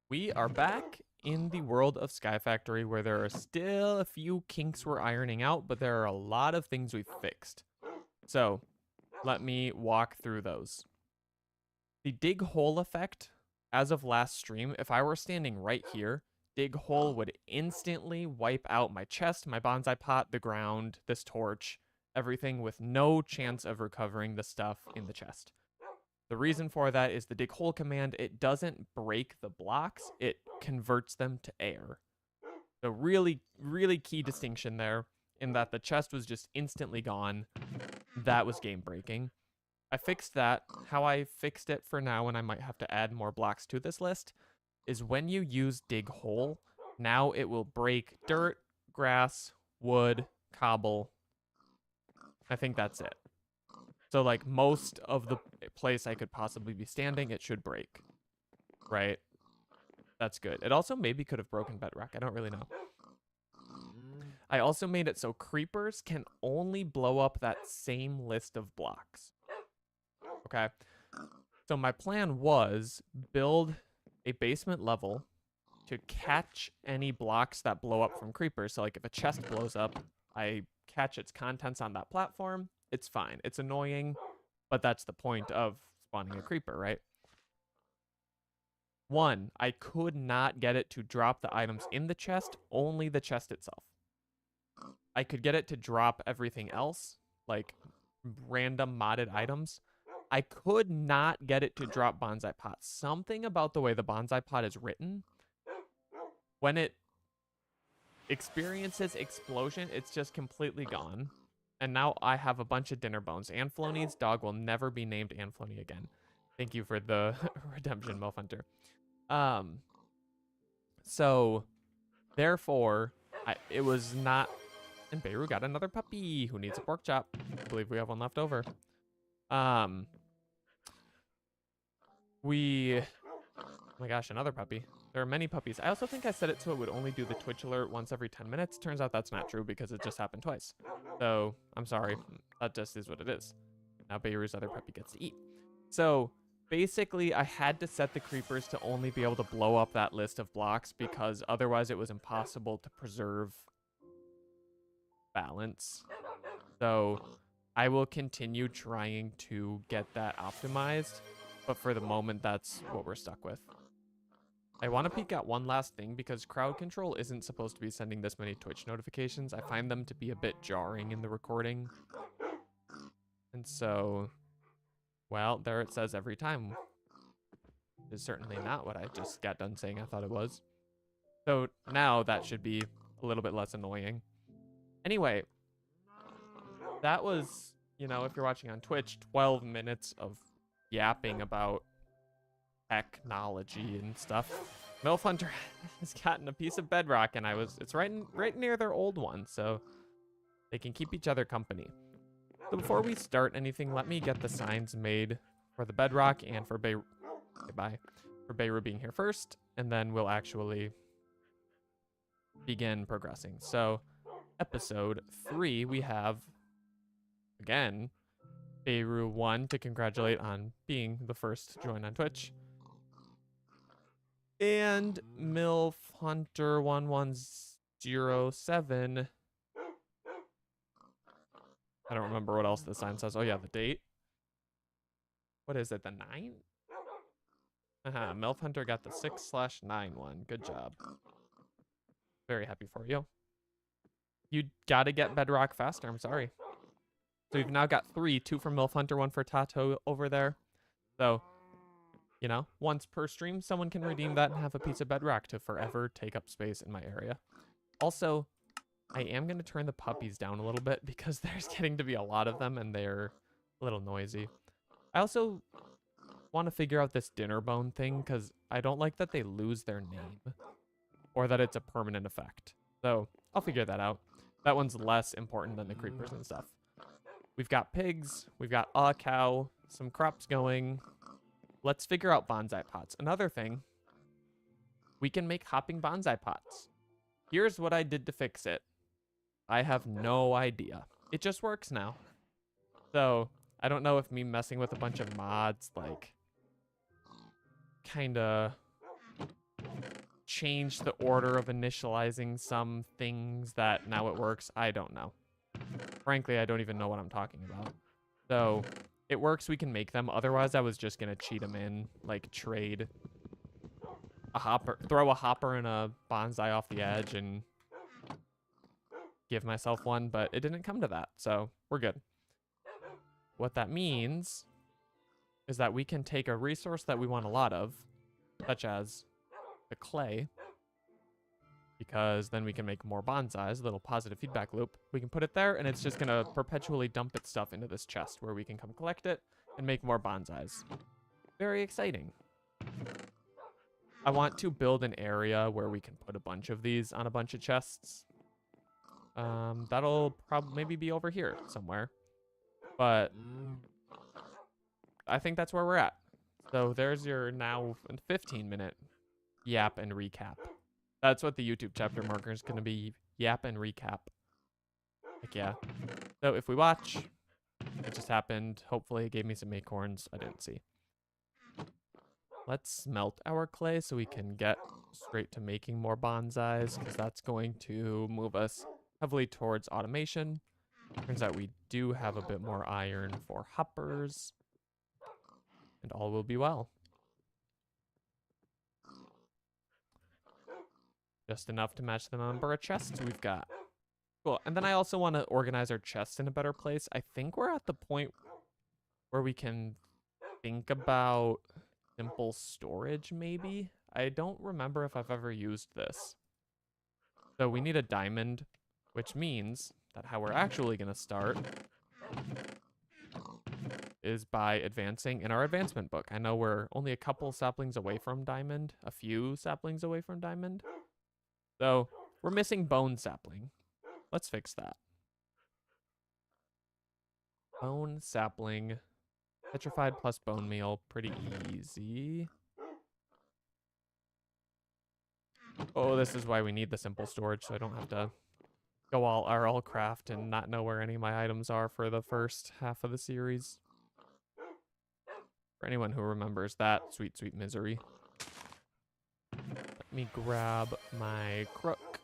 We are back in the world of Sky Factory where there are still a few kinks we're ironing out, but there are a lot of things we've fixed. So let me walk through those. The dig hole effect, as of last stream, if I were standing right here, dig hole would instantly wipe out my chest, my bonsai pot, the ground, this torch, everything with no chance of recovering the stuff in the chest. The reason for that is the dig hole command, it doesn't break the blocks, it converts them to air. So really, really key distinction there in that the chest was just instantly gone. That was game breaking. I fixed that. How I fixed it for now, and I might have to add more blocks to this list, is when you use dig hole, now it will break dirt, grass, wood, cobble. I think that's it. So like most of the place I could possibly be standing, it should break, right? That's good. It also maybe could have broken bedrock. I don't really know. I also made it so creepers can only blow up that same list of blocks. Okay. So my plan was build a basement level to catch any blocks that blow up from creepers. So like if a chest blows up, I catch its contents on that platform. It's fine. It's annoying, but that's the point of spawning a creeper, right? One, I could not get it to drop the items in the chest, only the chest itself. I could get it to drop everything else, like random modded items. I could not get it to drop bonsai pots. Something about the way the bonsai pot is written, when it experiences explosion, it's just completely gone. And now I have a bunch of dinner bones. Anflony's dog will never be named Anflony again. Thank you for the redemption, Milf Hunter. So, therefore, it was not... And Beirut got another puppy who needs a pork chop. I believe we have one left over. Oh my gosh, another puppy. There are many puppies. I also think I set it so it would only do the Twitch alert once every 10 minutes. Turns out that's not true because it just happened twice. So, I'm sorry. That just is what it is. Now Beirut's other puppy gets to eat. So, basically, I had to set the creepers to only be able to blow up that list of blocks because otherwise it was impossible to preserve balance. So, I will continue trying to get that optimized, but for the moment, that's what we're stuck with. I want to peek at one last thing because crowd control isn't supposed to be sending this many Twitch notifications. I find them to be a bit jarring in the recording. And so, well, there it says every time. It's certainly not what I just got done saying I thought it was. So now that should be a little bit less annoying. Anyway, that was, you know, if you're watching on Twitch, 12 minutes of yapping about technology and stuff. Milf Hunter has gotten a piece of bedrock, and it's right near their old one, so they can keep each other company. So before we start anything, let me get the signs made for the bedrock and for Beirut being here first, and then we'll actually begin progressing. So episode 3, we have, again, Beirut 1 to congratulate on being the first to join on Twitch. And Milf Hunter 1107. I don't remember what else the sign says. Oh yeah, the date. What is it, the 9th? Milf Hunter got the 6/9 one. Good job. Very happy for you. You gotta get bedrock faster, I'm sorry. So we've now got 3, 2 from Milf Hunter, 1 for Tato over there. So, you know, once per stream, someone can redeem that and have a piece of bedrock to forever take up space in my area. Also, I am going to turn the puppies down a little bit because there's getting to be a lot of them and they're a little noisy. I also want to figure out this dinner bone thing because I don't like that they lose their name or that it's a permanent effect. So I'll figure that out. That one's less important than the creepers and stuff. We've got pigs. We've got a cow. Some crops going. Let's figure out bonsai pots. Another thing, we can make hopping bonsai pots. Here's what I did to fix it. I have no idea. It just works now. So I don't know if me messing with a bunch of mods, like, kind of changed the order of initializing some things that now it works. I don't know. Frankly, I don't even know what I'm talking about. So it works, we can make them. Otherwise, I was just going to cheat them in, like trade a hopper, throw a hopper and a bonsai off the edge and give myself one, but it didn't come to that, so we're good. What that means is that we can take a resource that we want a lot of, such as the clay, because then we can make more bonsais, a little positive feedback loop. We can put it there, and it's just going to perpetually dump its stuff into this chest where we can come collect it and make more bonsais. Very exciting. I want to build an area where we can put a bunch of these on a bunch of chests. That'll probably maybe be over here somewhere. But I think that's where we're at. So there's your now 15-minute yap and recap. That's what the YouTube chapter marker is going to be, yap and recap. Heck yeah. So if we watch, it just happened. Hopefully it gave me some acorns. I didn't see. Let's smelt our clay so we can get straight to making more bonsais, because that's going to move us heavily towards automation. Turns out we do have a bit more iron for hoppers, and all will be well. Just enough to match the number of chests we've got. Cool, and then I also want to organize our chests in a better place. I think we're at the point where we can think about simple storage, maybe? I don't remember if I've ever used this. So we need a diamond, which means that how we're actually going to start is by advancing in our advancement book. I know we're only a couple saplings away from diamond, a few saplings away from diamond. So we're missing bone sapling. Let's fix that. Bone sapling. Petrified plus bone meal, pretty easy. Oh, this is why we need the simple storage, so I don't have to go all RL craft and not know where any of my items are for the first half of the series. For anyone who remembers that sweet, sweet misery. Let me grab my crook.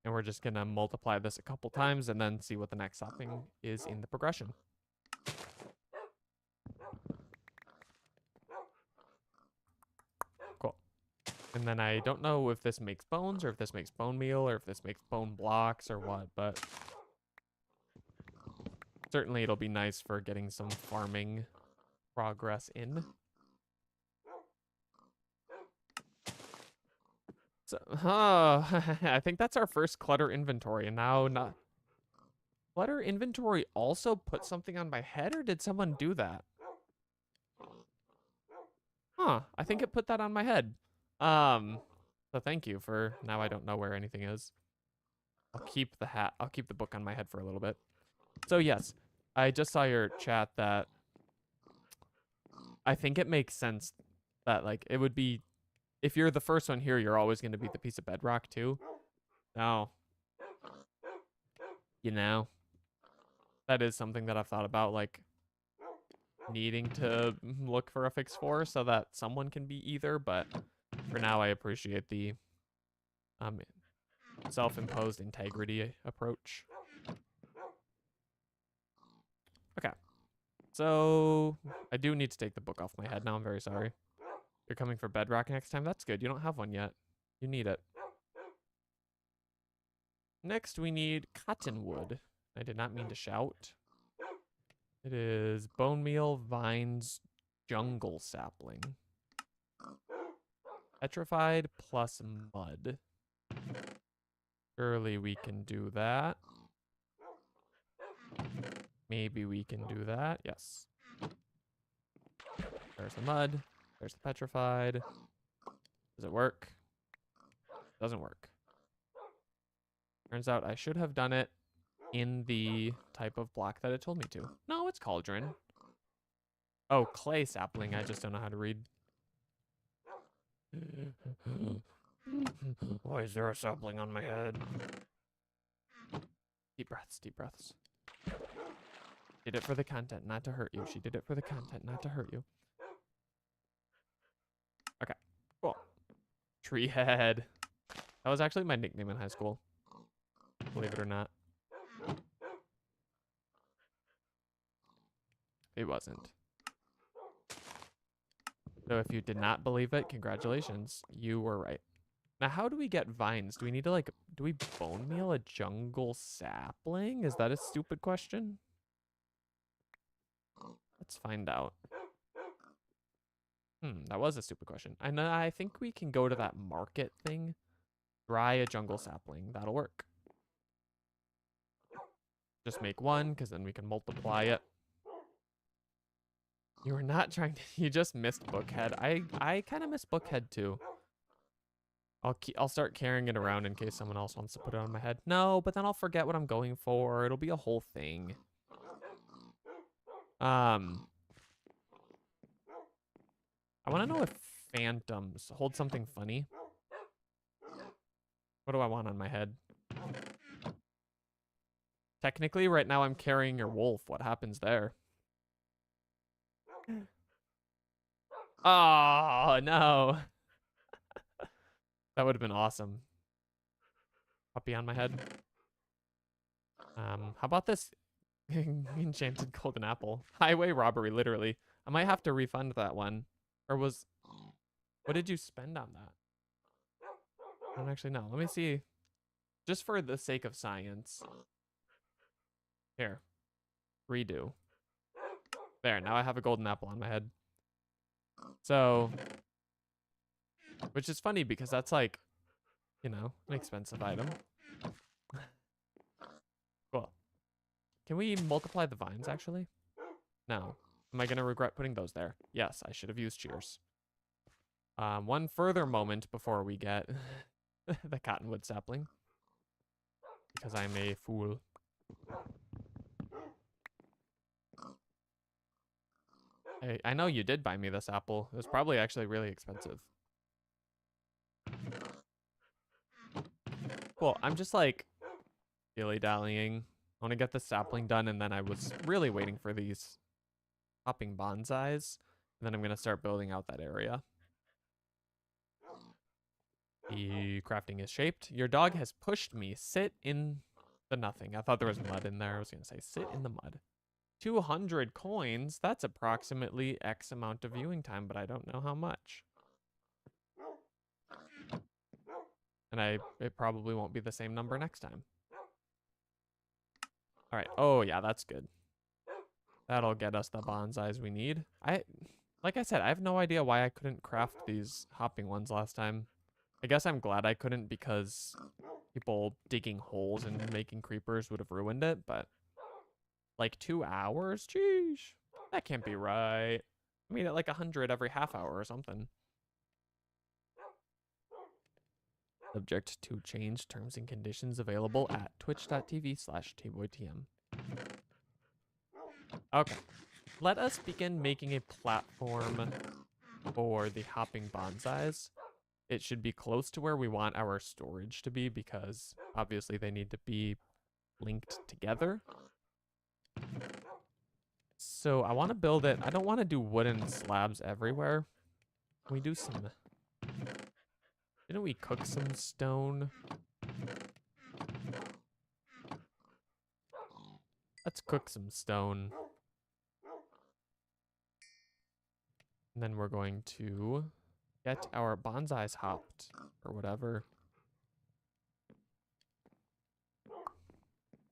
And we're just gonna multiply this a couple times and then see what the next sapling is in the progression. And then I don't know if this makes bones or if this makes bone meal or if this makes bone blocks or what, but certainly it'll be nice for getting some farming progress in. So, I think that's our first clutter inventory, and now not. Clutter inventory also put something on my head, or did someone do that? Huh, I think it put that on my head. So thank you for, now I don't know where anything is. I'll keep the hat, I'll keep the book on my head for a little bit. So yes, I just saw your chat that I think it makes sense that like it would be, if you're the first one here, you're always going to be the piece of bedrock too. No. You know, that is something that I've thought about, like needing to look for a fix for so that someone can be either, but for now, I appreciate the self-imposed integrity approach. Okay. So I do need to take the book off my head now. I'm very sorry. You're coming for bedrock next time? That's good. You don't have one yet. You need it. Next, we need cottonwood. I did not mean to shout. It is bone meal, vines, jungle sapling. Petrified plus mud. Surely we can do that. Maybe we can do that. Yes. There's the mud. There's the petrified. Does it work? Doesn't work. Turns out I should have done it in the type of block that it told me to. No, it's cauldron. Oh, clay sapling. I just don't know how to read. Why is there a sapling on my head? Deep breaths, deep breaths. Did it for the content, not to hurt you. She did it for the content, not to hurt you. Okay, cool. Treehead. That was actually my nickname in high school. Believe it or not. It wasn't. So if you did not believe it, congratulations. You were right. Now, how do we get vines? Do we need to, like, do we bone meal a jungle sapling? Is that a stupid question? Let's find out. That was a stupid question. And I think we can go to that market thing. Dry a jungle sapling. That'll work. Just make one, because then we can multiply it. You were not trying to... You just missed Bookhead. I kind of miss Bookhead, too. I'll start carrying it around in case someone else wants to put it on my head. No, but then I'll forget what I'm going for. It'll be a whole thing. I want to know if phantoms hold something funny. What do I want on my head? Technically, right now I'm carrying your wolf. What happens there? Oh, no. That would have been awesome. Puppy on my head. How about this enchanted golden apple? Highway robbery, literally. I might have to refund that one. Or was... What did you spend on that? I don't actually know. Let me see. Just for the sake of science. Here. Redo. There, now I have a golden apple on my head. So... Which is funny because that's like, you know, an expensive item. Cool. Can we multiply the vines, actually? No. Am I going to regret putting those there? Yes, I should have used cheers. One further moment before we get the cottonwood sapling. Because I'm a fool. I know you did buy me this apple. It was probably actually really expensive. Cool. I'm just like dilly-dallying. I want to get the sapling done, and then I was really waiting for these hopping bonsais. And then I'm going to start building out that area. The crafting is shaped. Your dog has pushed me. Sit in the nothing. I thought there was mud in there. I was going to say sit in the mud. 200 coins. That's approximately X amount of viewing time, but I don't know how much. And it probably won't be the same number next time. All right. Oh, yeah, that's good. That'll get us the bonsais we need. Like I said, I have no idea why I couldn't craft these hopping ones last time. I guess I'm glad I couldn't because people digging holes and making creepers would have ruined it, but like 2 hours? Jeez. That can't be right. I mean, at like 100 every half hour or something. Subject to change terms and conditions available at twitch.tv/tboytm. Okay. Let us begin making a platform for the hopping bonsais. It should be close to where we want our storage to be because obviously they need to be linked together. So I want to build it. I don't want to do wooden slabs everywhere. Can we do some... Didn't we cook some stone? Let's cook some stone. And then we're going to get our bonsais hopped or whatever.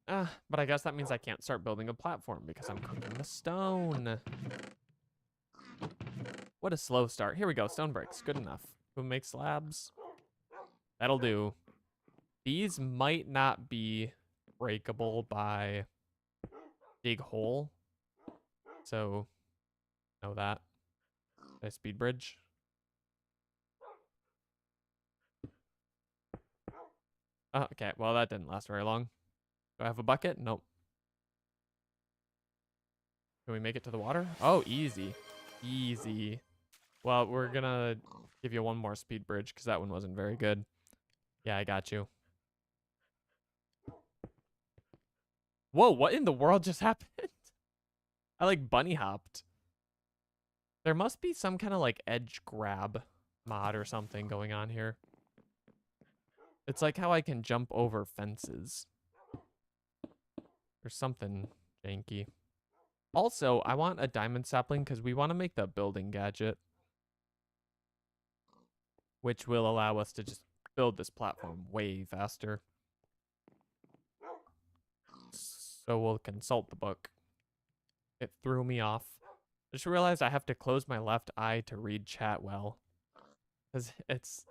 But I guess that means I can't start building a platform because I'm cooking the stone. What a slow start. Here we go. Stone bricks. Good enough. Who makes slabs? That'll do. These might not be breakable by dig hole. So, know that. Did I speed bridge? Oh, okay, well that didn't last very long. Do I have a bucket? Nope. Can we make it to the water? Oh, easy. Easy. Well, we're gonna give you one more speed bridge because that one wasn't very good. Yeah, I got you. Whoa, what in the world just happened? I like bunny hopped. There must be some kind of like edge grab mod or something going on here. It's like how I can jump over fences. There's something janky. Also, I want a diamond sapling because we want to make the building gadget, which will allow us to just build this platform way faster. So we'll consult the book. It threw me off. Just realized I have to close my left eye to read chat well, because it's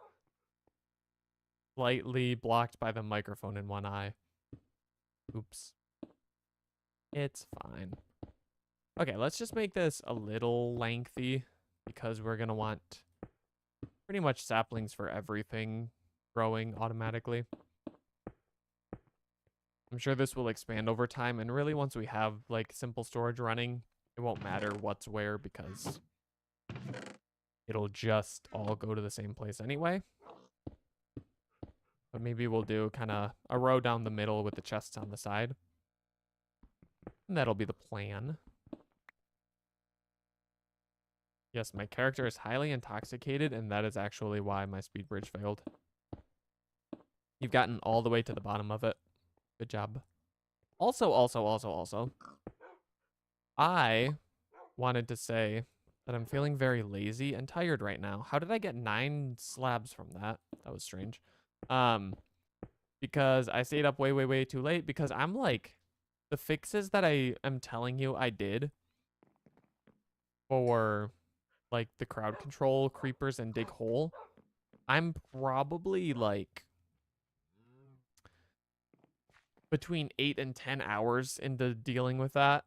slightly blocked by the microphone in one eye. Oops. It's fine. Okay, let's just make this a little lengthy because we're going to want pretty much saplings for everything growing automatically. I'm sure this will expand over time, and really once we have like simple storage running, it won't matter what's where because it'll just all go to the same place anyway. But maybe we'll do kind of a row down the middle with the chests on the side. And that'll be the plan. Yes, my character is highly intoxicated, and that is actually why my speed bridge failed. You've gotten all the way to the bottom of it. Good job. Also, I wanted to say that I'm feeling very lazy and tired right now. How did I get 9 slabs from that? That was strange. Because I stayed up way too late because I'm like, the fixes that I am telling you I did for like the crowd control, creepers, and dig hole, I'm probably like between 8 and 10 hours into dealing with that.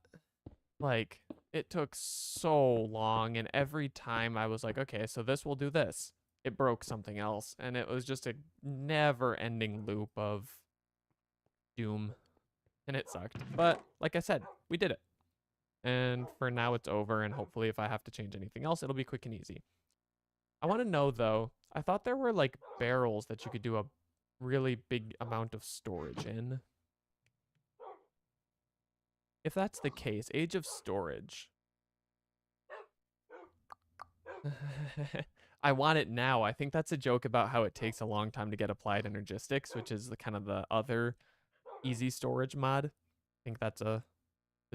Like, it took so long, and every time I was like, okay, so this will do this. It broke something else, and it was just a never-ending loop of doom, and it sucked. But, like I said, we did it. And for now, it's over, and hopefully if I have to change anything else, it'll be quick and easy. I want to know, though, I thought there were, like, barrels that you could do a really big amount of storage in. If that's the case, age of storage. I want it now. I think that's a joke about how it takes a long time to get applied energistics, which is the kind of the other easy storage mod. I think that's the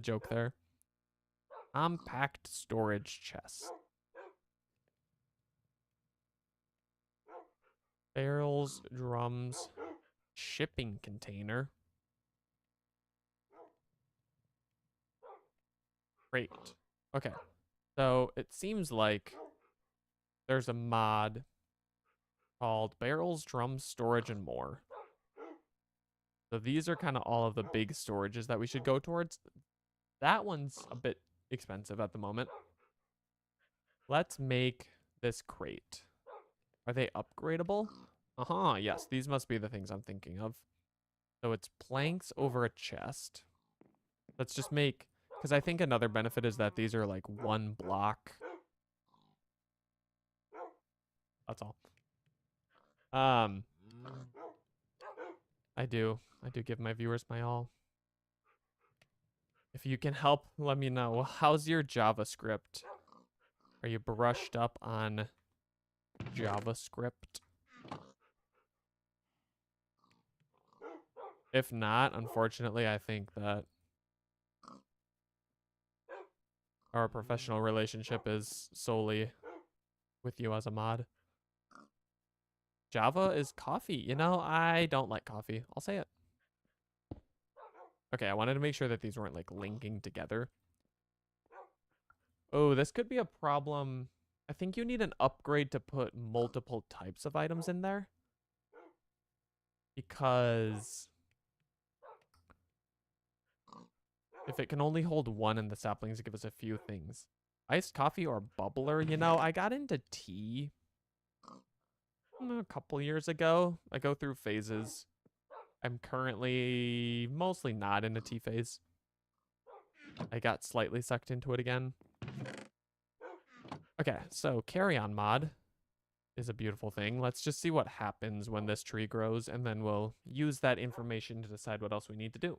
joke there. Compact storage chest. Barrels, drums, shipping container. Great. Okay. So it seems like there's a mod called barrels, drums, storage, and more. So these are kind of all of the big storages that we should go towards. That one's a bit expensive at the moment. Let's make this crate. Are they upgradable? Uh-huh, yes, these must be the things I'm thinking of. So it's planks over a chest. Let's just make, because I think another benefit is that these are like 1 block. That's all. I do give my viewers my all. If you can help, let me know. How's your JavaScript? Are you brushed up on JavaScript? If not, unfortunately, I think that our professional relationship is solely with you as a mod. Java is coffee. You know, I don't like coffee. I'll say it. Okay, I wanted to make sure that these weren't like linking together. Oh, this could be a problem. I think you need an upgrade to put multiple types of items in there. Because if it can only hold 1 and the saplings give us a few things. Iced coffee or bubbler? You know, I got into tea a couple years ago. I go through phases. I'm currently mostly not in a tea phase. I got slightly sucked into it again. Okay, so carry on mod is a beautiful thing. Let's just see what happens when this tree grows, and then we'll use that information to decide what else we need to do.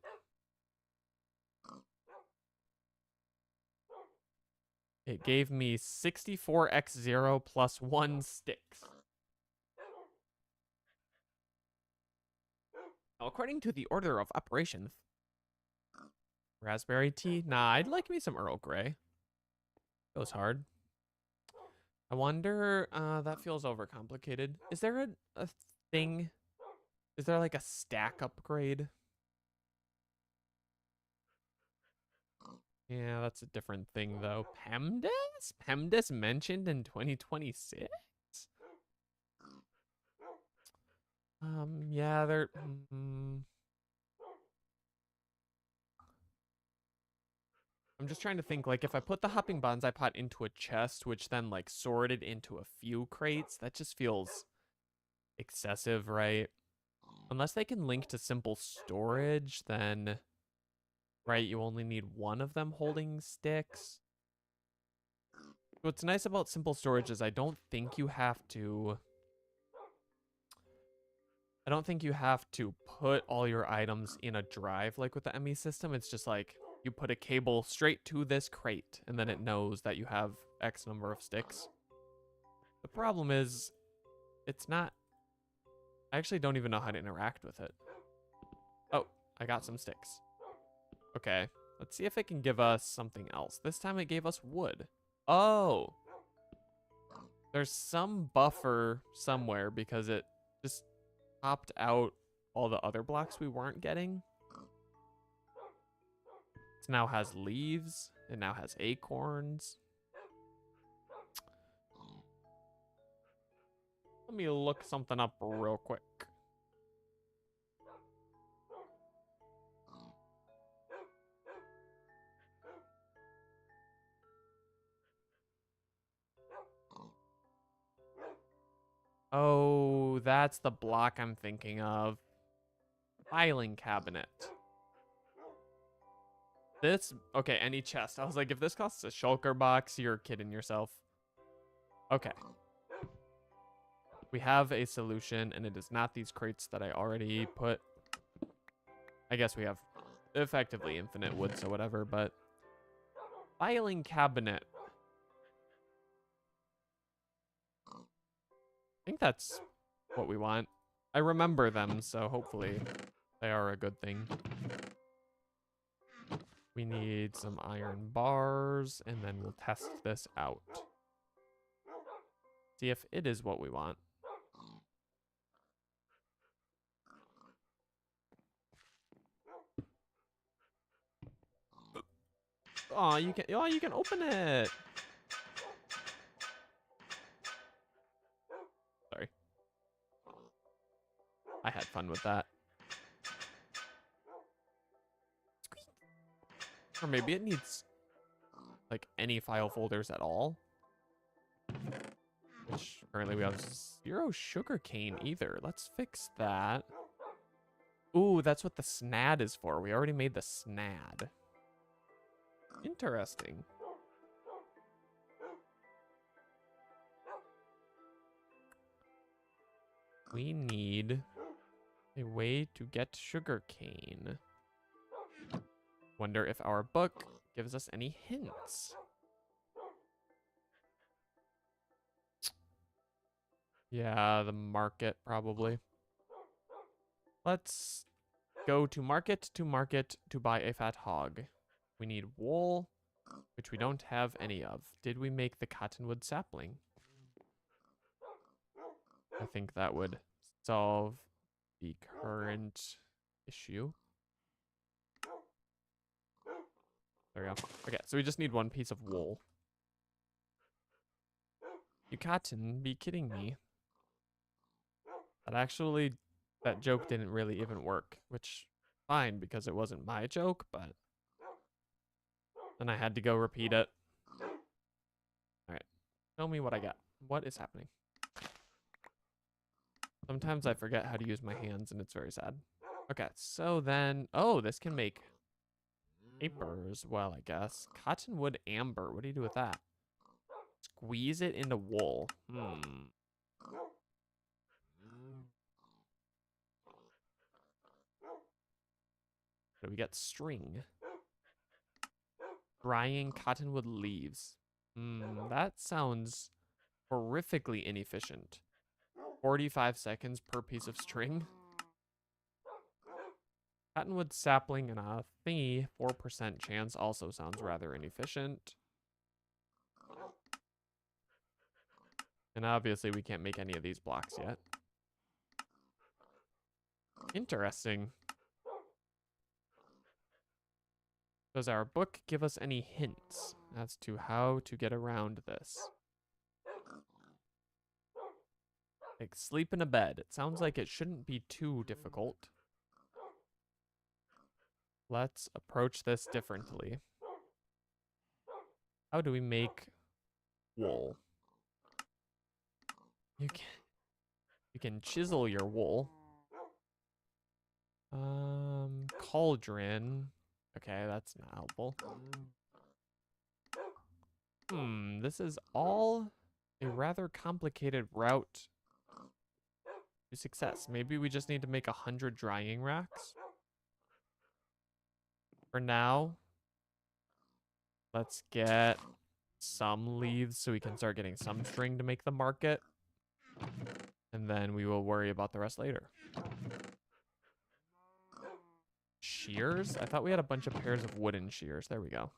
It gave me 64x0 plus 1 sticks. Now, according to the order of operations, raspberry tea? Nah, I'd like me some Earl Grey. Goes hard. I wonder, that feels overcomplicated. Is there a thing? Is there like a stack upgrade? Yeah, that's a different thing though. PEMDAS? PEMDAS mentioned in 2026? Yeah, they're... I'm just trying to think, like, if I put the hopping bonsai pot into a chest, which then, like, sorted into a few crates, that just feels excessive, right? Unless they can link to simple storage, then, right, you only need one of them holding sticks. What's nice about simple storage is I don't think you have to put all your items in a drive like with the ME system. It's just like you put a cable straight to this crate and then it knows that you have X number of sticks. The problem is it's not, I actually don't even know how to interact with it. Oh, I got some sticks. Okay, let's see if it can give us something else. This time it gave us wood. Oh, there's some buffer somewhere because it just popped out all the other blocks we weren't getting. It now has leaves. It now has acorns. Let me look something up real quick. Oh, that's the block I'm thinking of. Filing cabinet. This, okay, any chest. I was like, if this costs a shulker box, you're kidding yourself. Okay. We have a solution, and it is not these crates that I already put. I guess we have effectively infinite wood, so whatever, but filing cabinet. I think that's what we want. I remember them, so hopefully they are a good thing. We need some iron bars, and then we'll test this out. See if it is what we want. Oh, you can open it. Sorry. I had fun with that. Or maybe it needs like any file folders at all. Which currently we have 0 sugarcane either. Let's fix that. Ooh, that's what the snad is for. We already made the snad. Interesting. We need a way to get sugarcane. Wonder if our book gives us any hints. Yeah, the market probably. Let's go to market to buy a fat hog. We need wool, which we don't have any of. Did we make the cottonwood sapling? I think that would solve the current issue. There we go. Okay, so we just need one piece of wool. You cotton, be kidding me. That joke didn't really even work, which fine because it wasn't my joke, but then I had to go repeat it. All right, show me what I got. What is happening? Sometimes I forget how to use my hands and it's very sad. Okay, so then, oh, this can make paper as well, I guess. Cottonwood amber, what do you do with that? Squeeze it into wool. So we got string. Drying cottonwood leaves. That sounds horrifically inefficient. 45 seconds per piece of string. Cottonwood sapling and a thingy, 4% chance also sounds rather inefficient. And obviously we can't make any of these blocks yet. Interesting. Does our book give us any hints as to how to get around this? Like sleep in a bed. It sounds like it shouldn't be too difficult. Let's approach this differently. How do we make wool? You can chisel your wool. Cauldron. Okay, that's not helpful. This is all a rather complicated route to success. Maybe we just need to make 100 drying racks. For now, let's get some leaves so we can start getting some string to make the market. And then we will worry about the rest later. Shears? I thought we had a bunch of pairs of wooden shears. There we go.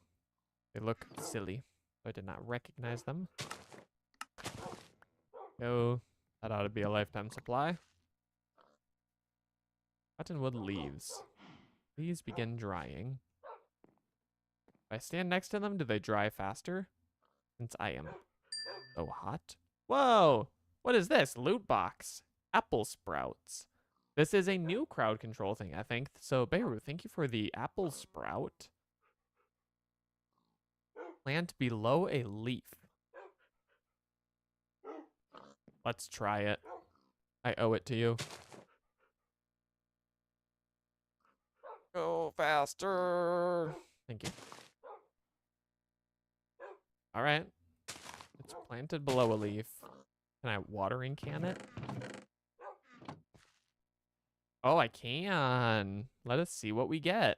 They look silly. I did not recognize them. Oh, that ought to be a lifetime supply. Cottonwood leaves. These begin drying. If I stand next to them, do they dry faster? Since I am so hot. Whoa! What is this? Loot box. Apple sprouts. This is a new crowd control thing, I think. So, Beirut, thank you for the apple sprout. Plant below a leaf. Let's try it. I owe it to you. Go faster. Thank you. All right. It's planted below a leaf. Can I watering can it? Oh, I can. Let us see what we get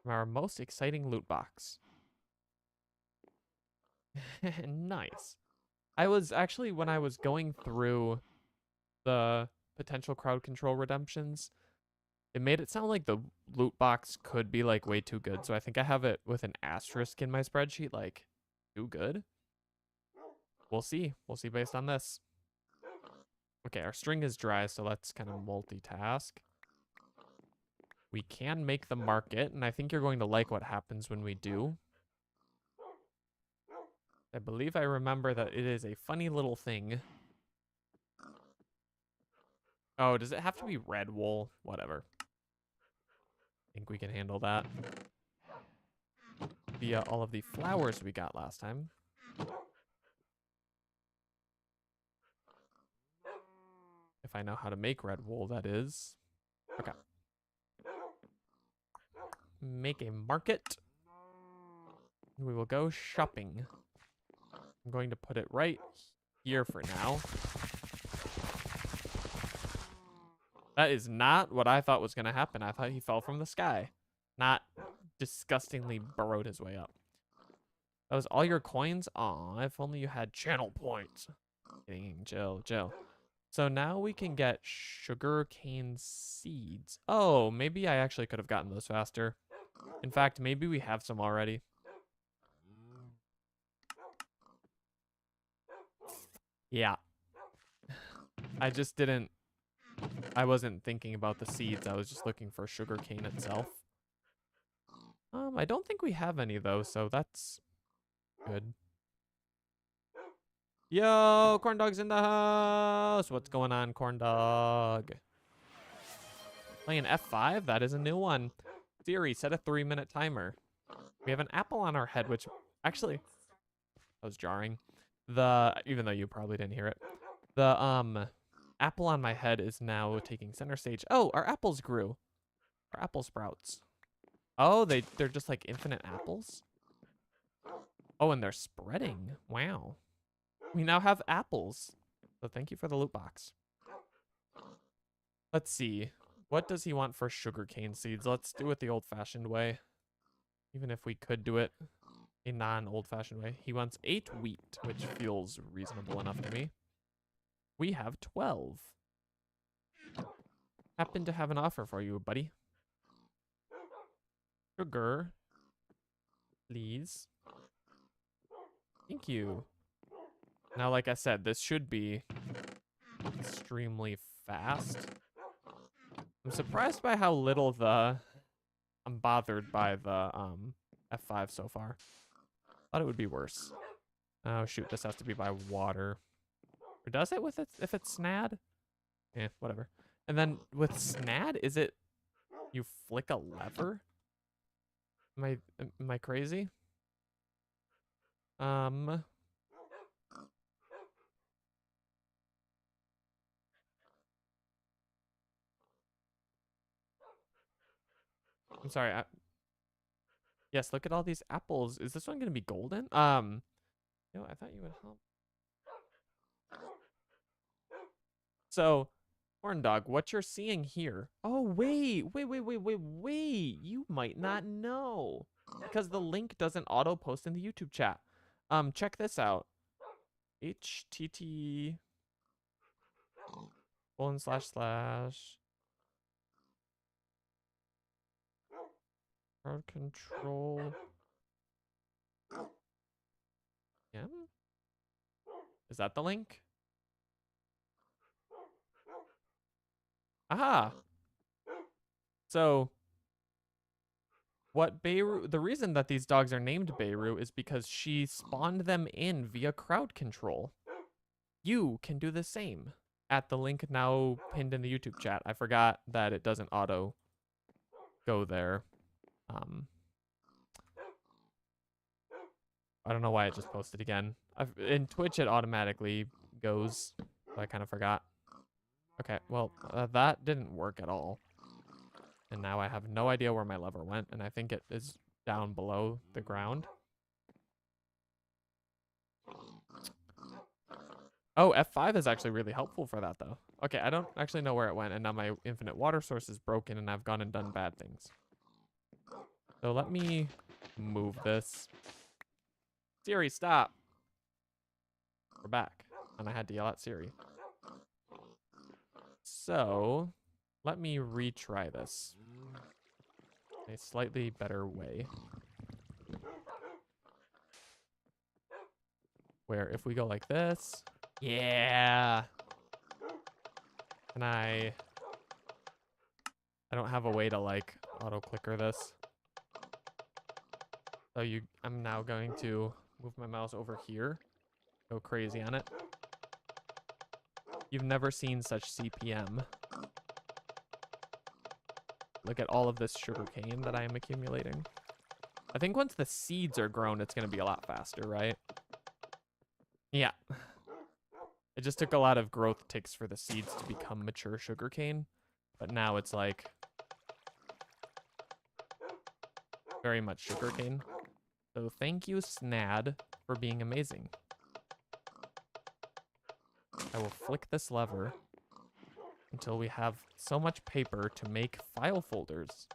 from our most exciting loot box. Nice. I was actually, when I was going through the potential crowd control redemptions, it made it sound like the loot box could be like way too good. So I think I have it with an asterisk in my spreadsheet, like too good. We'll see. We'll see based on this. Okay, our string is dry, so let's kind of multitask. We can make the market, and I think you're going to like what happens when we do. I believe I remember that it is a funny little thing. Oh, does it have to be red wool? Whatever. I think we can handle that. Via all of the flowers we got last time. If I know how to make red wool, that is. Okay. Make a market. We will go shopping. I'm going to put it right here for now. That is not what I thought was going to happen. I thought he fell from the sky. Not disgustingly burrowed his way up. That was all your coins? Aw, if only you had channel points. Kidding, Jill. So now we can get sugar cane seeds. Oh, maybe I actually could have gotten those faster. In fact, maybe we have some already. Yeah. I just didn't... I wasn't thinking about the seeds. I was just looking for sugar cane itself. I don't think we have any though, so that's good. Yo, corn dog's in the house. What's going on, corn dog? Playing F5? That is a new one. Siri, set a 3-minute timer. We have an apple on our head, which actually, that was jarring. Even though you probably didn't hear it. The apple on my head is now taking center stage. Oh, our apples grew. Our apple sprouts. Oh, they're just like infinite apples? Oh, and they're spreading. Wow. We now have apples. So thank you for the loot box. Let's see. What does he want for sugarcane seeds? Let's do it the old-fashioned way. Even if we could do it a non-old-fashioned way. He wants 8 wheat, which feels reasonable enough to me. We have 12. Happen to have an offer for you, buddy. Sugar. Please. Thank you. Now, like I said, this should be extremely fast. I'm surprised by how little I'm bothered by the F5 so far. Thought it would be worse. Oh shoot, this has to be by water. Or does it with it if it's snad? Eh, whatever. And then with snad, is it you flick a lever? Am I crazy? I'm sorry. Yes, look at all these apples. Is this one gonna be golden? You know, I thought you would help. So, Horn Dog, what you're seeing here. Oh, wait. You might not know. Because the link doesn't auto post in the YouTube chat. Check this out. HTT // crowd control. Yeah. Is that the link? Aha. So what Beirut, the reason that these dogs are named Beirut is because she spawned them in via crowd control. You can do the same at the link now pinned in the YouTube chat. I forgot that it doesn't auto go there. I don't know why it just posted again. In Twitch, it automatically goes, but I kind of forgot. Okay, well, that didn't work at all. And now I have no idea where my lever went, and I think it is down below the ground. Oh, F5 is actually really helpful for that, though. Okay, I don't actually know where it went, and now my infinite water source is broken, and I've gone and done bad things. So let me move this. Siri, stop. We're back, and I had to yell at Siri. So let me retry this in a slightly better way. Where if we go like this, yeah. And I don't have a way to like auto clicker this. So I'm now going to move my mouse over here. Go crazy on it. You've never seen such CPM. Look at all of this sugarcane that I am accumulating. I think once the seeds are grown, it's going to be a lot faster, right? Yeah. It just took a lot of growth ticks for the seeds to become mature sugarcane. But now it's like very much sugarcane. So thank you, Snad, for being amazing. I will flick this lever until we have so much paper to make file folders.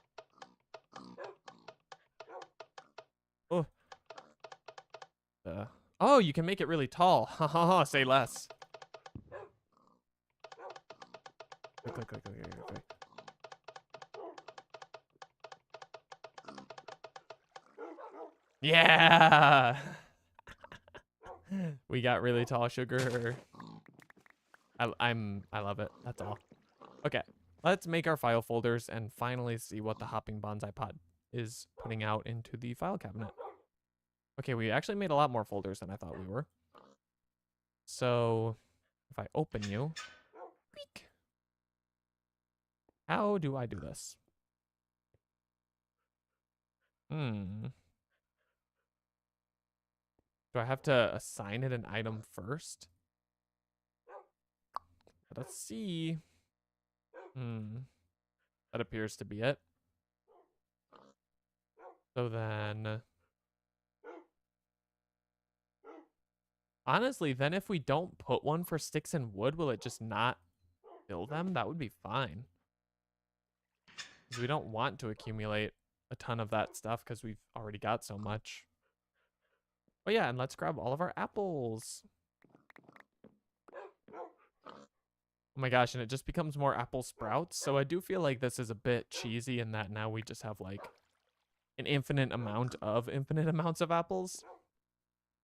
Oh. Oh, you can make it really tall. Ha ha ha, say less. Click. Yeah! We got really tall sugar. I love it. That's all. Okay, let's make our file folders and finally see what the hopping bonsai pod is putting out into the file cabinet. Okay, we actually made a lot more folders than I thought we were. So if I open you, peek. How do I do this? Do I have to assign it an item first? Let's see. That appears to be it. So then, honestly, then if we don't put one for sticks and wood, will it just not fill them? That would be fine. Because we don't want to accumulate a ton of that stuff because we've already got so much. Oh yeah, and let's grab all of our apples. Oh my gosh, and it just becomes more apple sprouts. So I do feel like this is a bit cheesy in that now we just have like an infinite amount of infinite amounts of apples.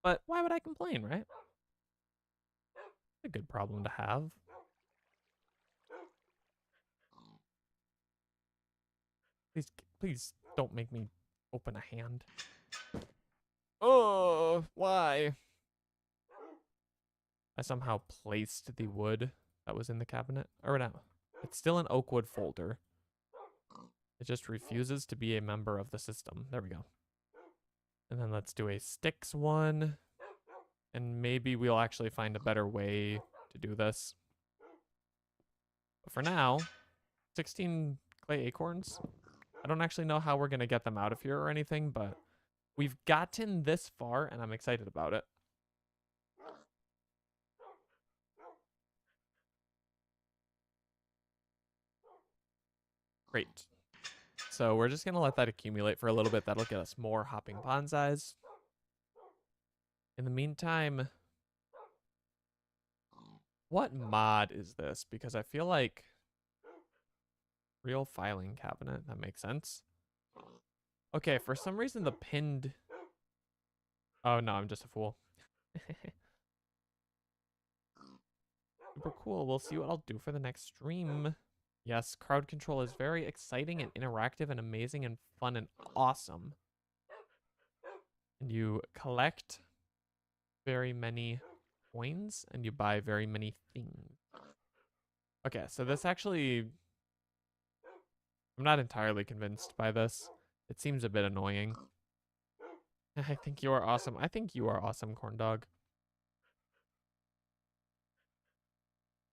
But why would I complain, right? A good problem to have. Please, please don't make me open a hand. Oh, why? I somehow placed the wood that was in the cabinet. Or no, it's still an oak wood folder. It just refuses to be a member of the system. There we go. And then let's do a sticks one. And maybe we'll actually find a better way to do this. But for now, 16 clay acorns. I don't actually know how we're going to get them out of here or anything, but we've gotten this far and I'm excited about it. Great. So we're just going to let that accumulate for a little bit. That'll get us more hopping bonsais. In the meantime, what mod is this? Because I feel like real filing cabinet. That makes sense. Okay, for some reason the pinned... Oh no, I'm just a fool. Super cool. We'll see what I'll do for the next stream. Yes, crowd control is very exciting and interactive and amazing and fun and awesome. And you collect very many coins and you buy very many things. Okay, so this actually... I'm not entirely convinced by this. It seems a bit annoying. I think you are awesome. I think you are awesome, corn dog.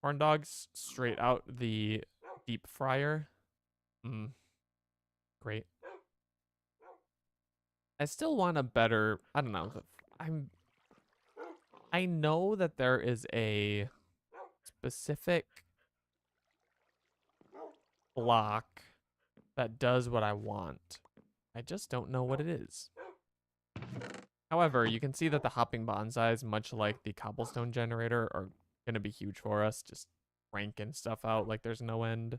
Corn dogs straight out the deep fryer. Great. I still want a better, I don't know. I know that there is a specific block that does what I want. I just don't know what it is. However, you can see that the hopping bonsais, much like the cobblestone generator, are going to be huge for us. Just cranking stuff out like there's no end.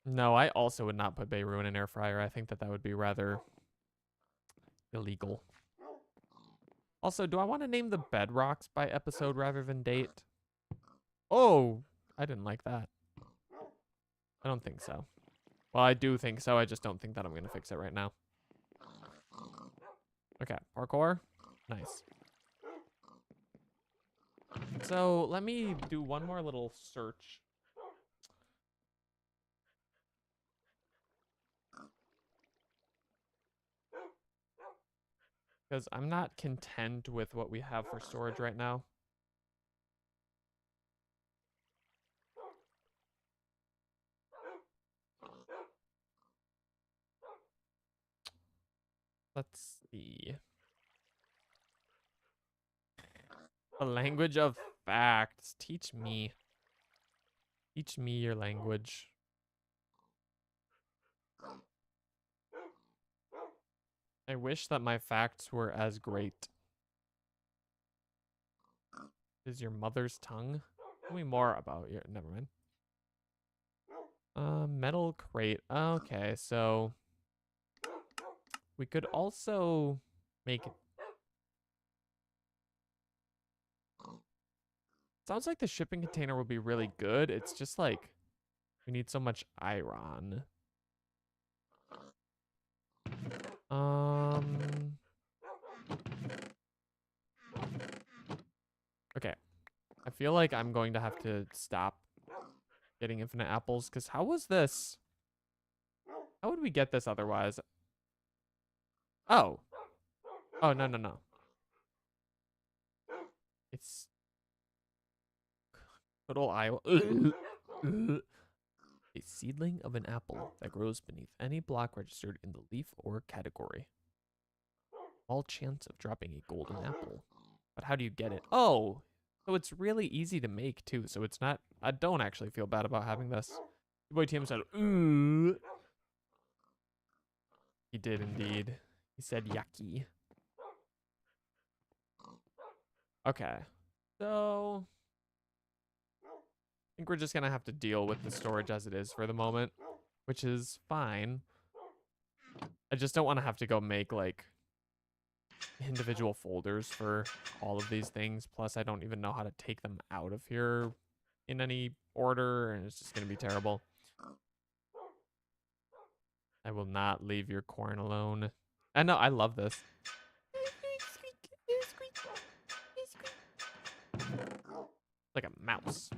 No, I also would not put Beirut in an air fryer. I think that that would be rather illegal. Also, do I want to name the bedrocks by episode rather than date? Oh, I didn't like that. I don't think so. Well, I do think so. I just don't think that I'm going to fix it right now. Okay, parkour. Nice. So let me do one more little search. Because I'm not content with what we have for storage right now. Let's see. The language of facts. Teach me. Teach me your language. I wish that my facts were as great. Is your mother's tongue? Tell me more about your... Never mind. Metal crate. Okay, so... We could also make... Sounds like the shipping container would be really good. It's just like... We need so much iron. Okay. I feel like I'm going to have to stop getting infinite apples, because how was this? How would we get this otherwise? Oh. Oh, no, no, no. It's... Good old Iowa. A seedling of an apple that grows beneath any block registered in the leaf or category. All chance of dropping a golden apple. But how do you get it? Oh, so it's really easy to make too. So it's not, I don't actually feel bad about having this. Your boy Tim said, ooh. He did indeed. He said yucky. Okay. So I think we're just gonna have to deal with the storage as it is for the moment, which is fine. I just don't want to have to go make like individual folders for all of these things. Plus, I don't even know how to take them out of here in any order, and it's just gonna be terrible. I will not leave your corn alone. I know, I love this. Like a mouse.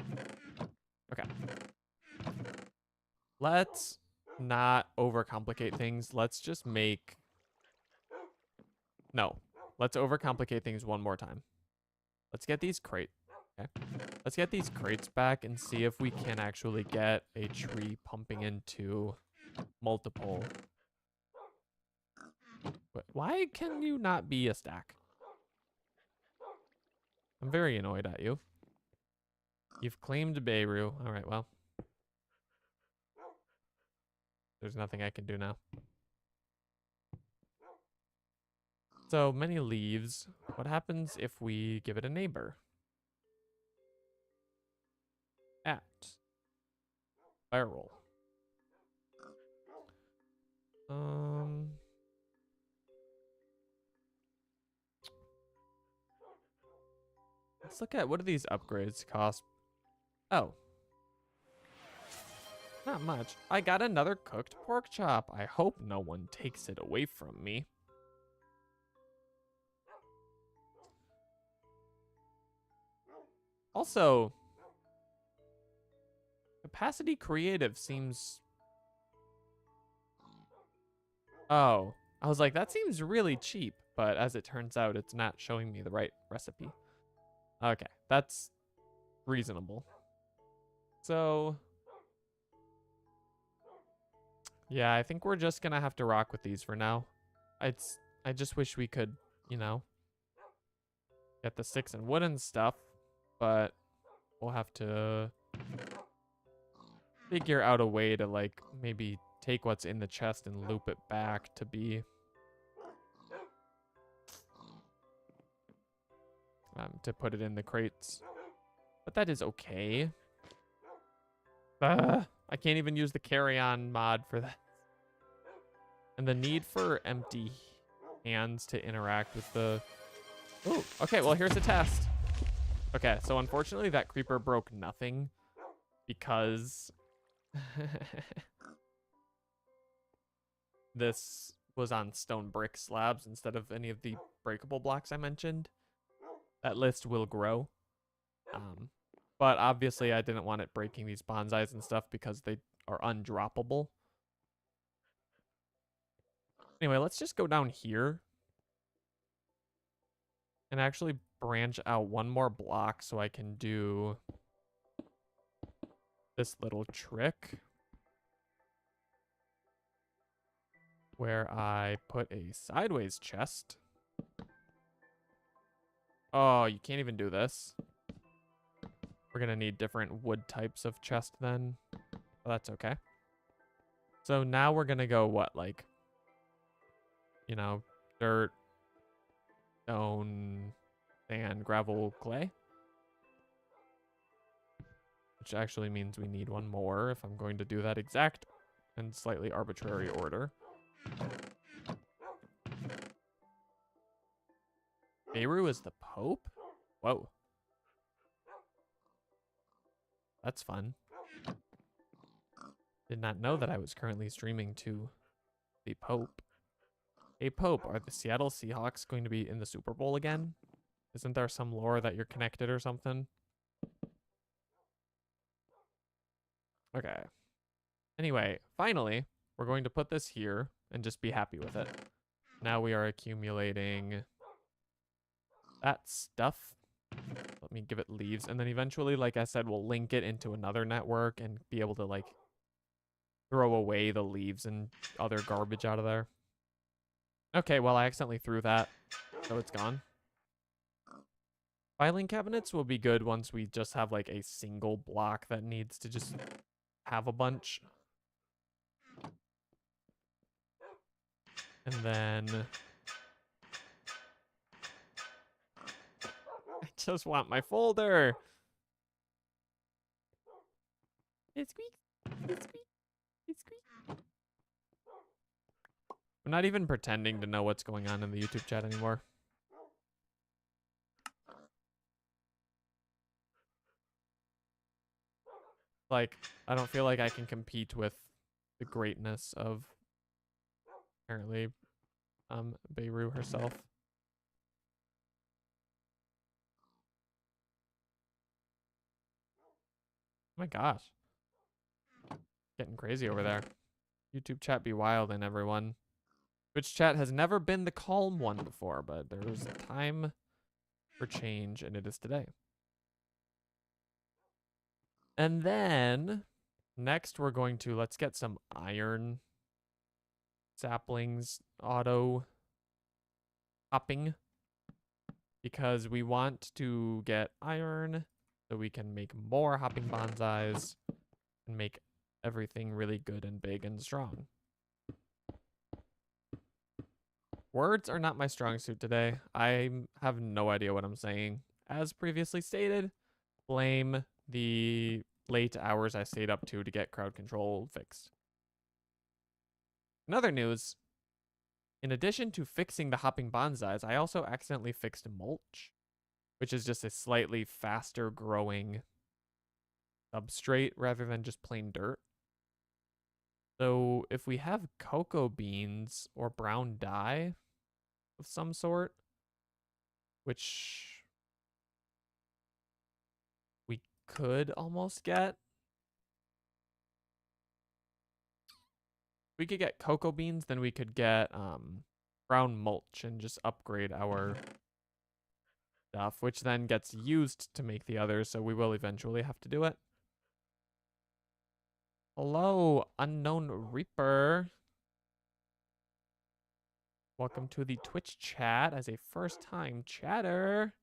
Okay. Let's not overcomplicate things. Let's just make... No. Let's overcomplicate things one more time. Let's get these crates. Okay. Let's get these crates back and see if we can actually get a tree pumping into multiple. Why can you not be a stack? I'm very annoyed at you. You've claimed Beirut. All right, well. There's nothing I can do now. So many leaves. What happens if we give it a neighbor? At. Barrel. Let's look at what do these upgrades cost. Oh. Not much. I got another cooked pork chop. I hope no one takes it away from me. Also, capacity creative seems... Oh, I was like, that seems really cheap. But as it turns out, it's not showing me the right recipe. Okay, that's reasonable. So... yeah, I think we're just gonna have to rock with these for now. I just wish we could, you know, get the sticks and wood and stuff, but we'll have to figure out a way to like maybe take what's in the chest and loop it back to be to put it in the crates. But that is okay. I can't even use the carry-on mod for that. And the need for empty hands to interact with the... Oh, okay, well, here's a test. Okay, so unfortunately that creeper broke nothing because this was on stone brick slabs instead of any of the breakable blocks I mentioned. That list will grow. But obviously I didn't want it breaking these bonsais and stuff because they are undroppable. Anyway, let's just go down here and actually branch out one more block so I can do this little trick where I put a sideways chest. Oh, you can't even do this. We're gonna need different wood types of chest then. Oh, that's okay. So now we're gonna go what, like, you know, dirt, stone, sand, gravel, clay? Which actually means we need one more if I'm going to do that exact and slightly arbitrary order. Beirut is the Pope? Whoa. That's fun. Did not know that I was currently streaming to the Pope. Hey Pope, are the Seattle Seahawks going to be in the Super Bowl again? Isn't there some lore that you're connected or something? Okay. Anyway, finally, we're going to put this here and just be happy with it. Now we are accumulating that stuff. Let me give it leaves. And then eventually, like I said, we'll link it into another network and be able to like throw away the leaves and other garbage out of there. Okay, well, I accidentally threw that, so it's gone. Filing cabinets will be good once we just have like a single block that needs to just have a bunch. And then I just want my folder. It squeaks. It squeaks. It squeaks. I'm not even pretending to know what's going on in the YouTube chat anymore. Like, I don't feel like I can compete with the greatness of apparently Beirut herself. Oh my gosh. Getting crazy over there. YouTube chat be wild and everyone. Twitch chat has never been the calm one before, but there's a time for change, and it is today. And then next we're going to, let's get some iron saplings auto hopping because we want to get iron so we can make more hopping bonsais and make everything really good and big and strong. Words are not my strong suit today. I have no idea what I'm saying. As previously stated, blame the late hours I stayed up to get crowd control fixed. In other news, in addition to fixing the hopping bonsais, I also accidentally fixed mulch, which is just a slightly faster growing substrate rather than just plain dirt. So if we have cocoa beans or brown dye of some sort, which we could almost get, we could get cocoa beans, then we could get brown mulch and just upgrade our stuff, which then gets used to make the others, so we will eventually have to do it. Hello, Unknown Reaper. Welcome to the Twitch chat as a first-time chatter.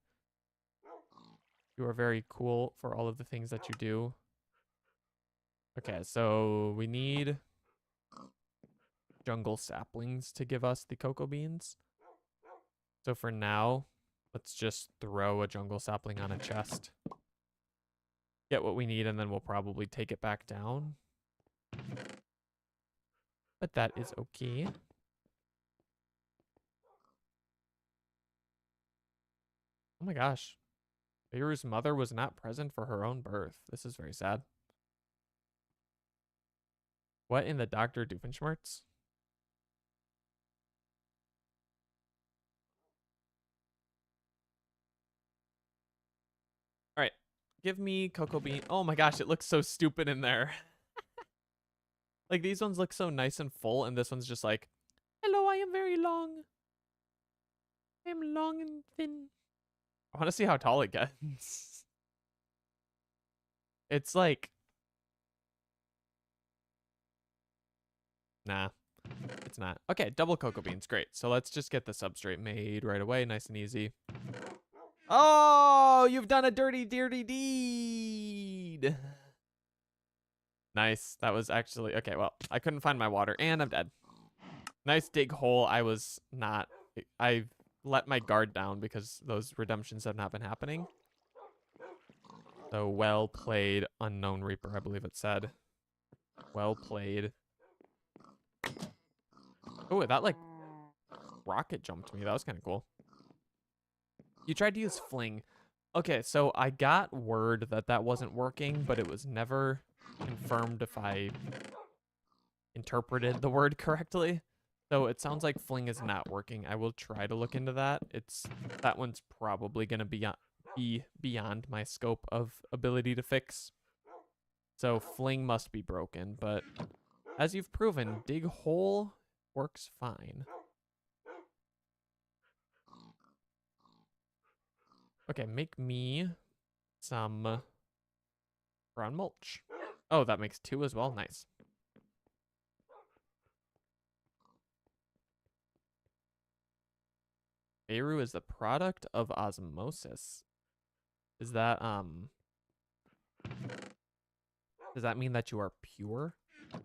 You are very cool for all of the things that you do. Okay, so we need jungle saplings to give us the cocoa beans. So for now, let's just throw a jungle sapling on a chest. Get what we need, and then we'll probably take it back down. But that is okay. Oh my gosh. Beirut's mother was not present for her own birth. This is very sad. What in the Dr. Doofenshmirtz? All right. Give me cocoa bean. Oh my gosh, it looks so stupid in there. Like, these ones look so nice and full, and this one's just like, hello, I am very long. I am long and thin. I want to see how tall it gets. It's like, nah, it's not. Okay, double cocoa beans, great. So let's just get the substrate made right away, nice and easy. Oh, you've done a dirty deed. Nice. That was actually, okay, well, I couldn't find my water and I'm dead. Nice dig hole. I let my guard down because those redemptions have not been happening. So well played, Unknown Reaper, I believe it said. Well played. Oh, that like rocket jumped me. That was kind of cool. You tried to use fling. Okay, so I got word that that wasn't working, but it was never confirmed if I interpreted the word correctly. So it sounds like fling is not working. I will try to look into that. That one's probably going to be beyond my scope of ability to fix. So fling must be broken, but as you've proven, dig hole works fine. Okay, make me some brown mulch. Oh, that makes 2 as well. Nice. Beirut is the product of osmosis. Is that, does that mean that you are pure? I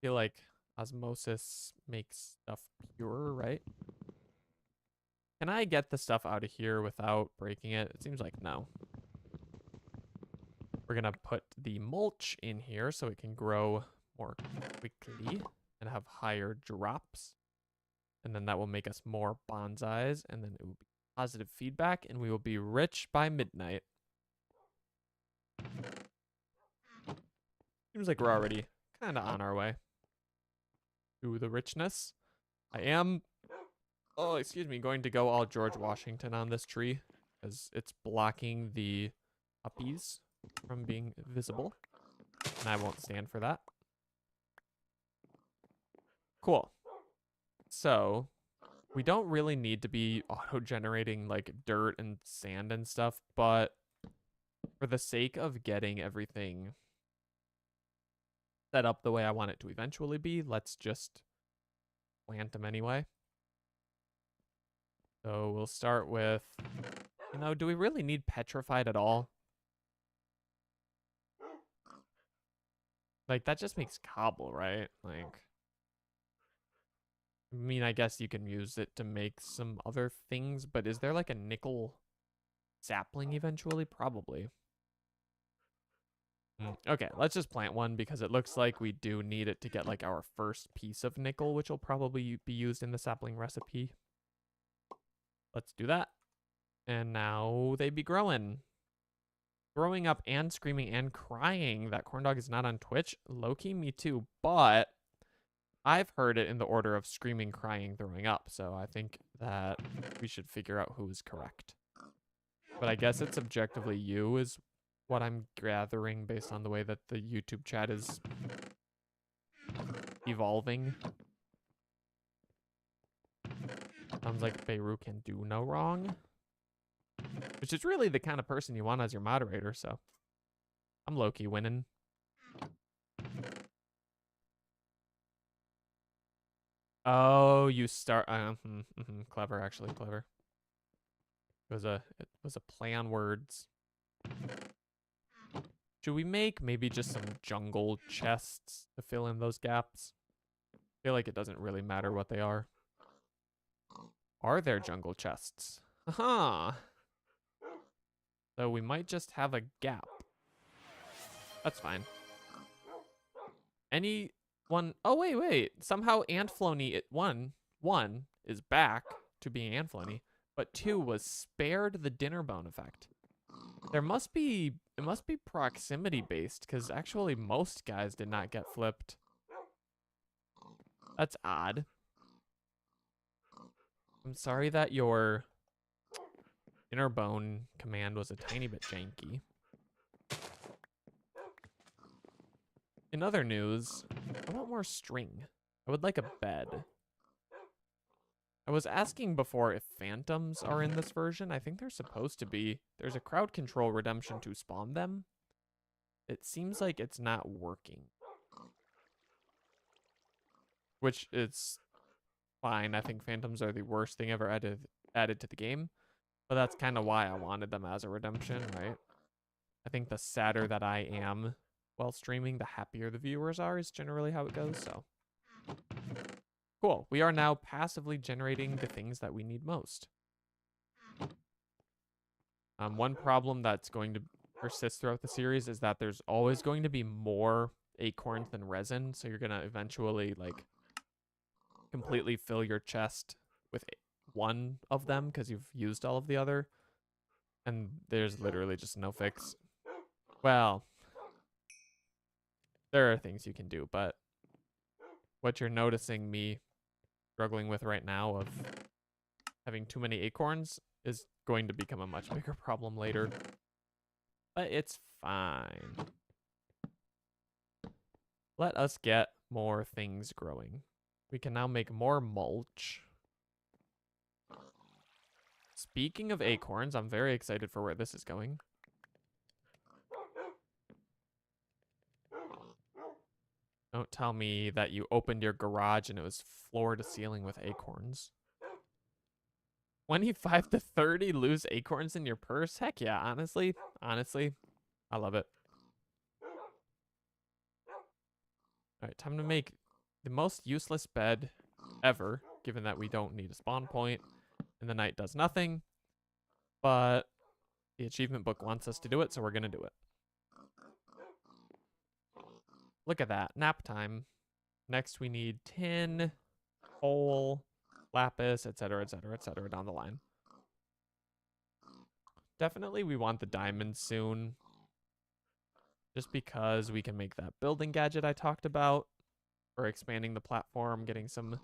feel like osmosis makes stuff pure, right? Can I get the stuff out of here without breaking it? It seems like no. We're going to put the mulch in here so it can grow more quickly and have higher drops. And then that will make us more bonsais, and then it will be positive feedback, and we will be rich by midnight. Seems like we're already kind of on our way to the richness. I am, oh, excuse me, going to go all George Washington on this tree because it's blocking the puppies from being visible, and I won't stand for that. Cool. So we don't really need to be auto-generating like dirt and sand and stuff, but for the sake of getting everything set up the way I want it to eventually be, let's just plant them anyway. So we'll start with, you know, do we really need petrified at all? Like, that just makes cobble, right? Like, I mean, I guess you can use it to make some other things, but is there like a nickel sapling eventually? Probably. Okay, let's just plant one because it looks like we do need it to get like our first piece of nickel, which will probably be used in the sapling recipe. Let's do that. And now they be growing. Growing up and screaming and crying. That corn dog is not on Twitch. Low-key, me too, but I've heard it in the order of screaming, crying, throwing up, so I think that we should figure out who is correct. But I guess it's objectively you is what I'm gathering based on the way that the YouTube chat is evolving. Sounds like Beirut can do no wrong. Which is really the kind of person you want as your moderator, so I'm low-key winning. Oh, you start. Clever, actually, clever. It was a play on words. Should we make maybe just some jungle chests to fill in those gaps? I feel like it doesn't really matter what they are. Are there jungle chests? Haha. So we might just have a gap. That's fine. Anyone? Oh, wait. Somehow Antflony, one is back to being Antflony, but 2 was spared the dinner bone effect. It must be proximity based, because actually most guys did not get flipped. That's odd. I'm sorry that your dinner bone command was a tiny bit janky. In other news, I want more string. I would like a bed. I was asking before if phantoms are in this version. I think they're supposed to be. There's a crowd control redemption to spawn them. It seems like it's not working. Which is fine. I think phantoms are the worst thing ever added to the game. But that's kind of why I wanted them as a redemption, right? I think the sadder that I am while streaming, the happier the viewers are is generally how it goes, so. Cool. We are now passively generating the things that we need most. One problem that's going to persist throughout the series is that there's always going to be more acorns than resin, so you're going to eventually, like, completely fill your chest with one of them because you've used all of the other, and there's literally just no fix. Well, there are things you can do, but what you're noticing me struggling with right now of having too many acorns is going to become a much bigger problem later. But it's fine. Let us get more things growing. We can now make more mulch. Speaking of acorns, I'm very excited for where this is going. Don't tell me that you opened your garage and it was floor to ceiling with acorns. 25 to 30 loose acorns in your purse? Heck yeah, honestly, I love it. All right, time to make the most useless bed ever, given that we don't need a spawn point. and the night does nothing, but the achievement book wants us to do it, so we're going to do it. Look at that. Nap time. Next, we need tin, coal, lapis, etc., etc., etc. down the line. Definitely we want the diamonds soon. Just because we can make that building gadget I talked about. Or expanding the platform, getting some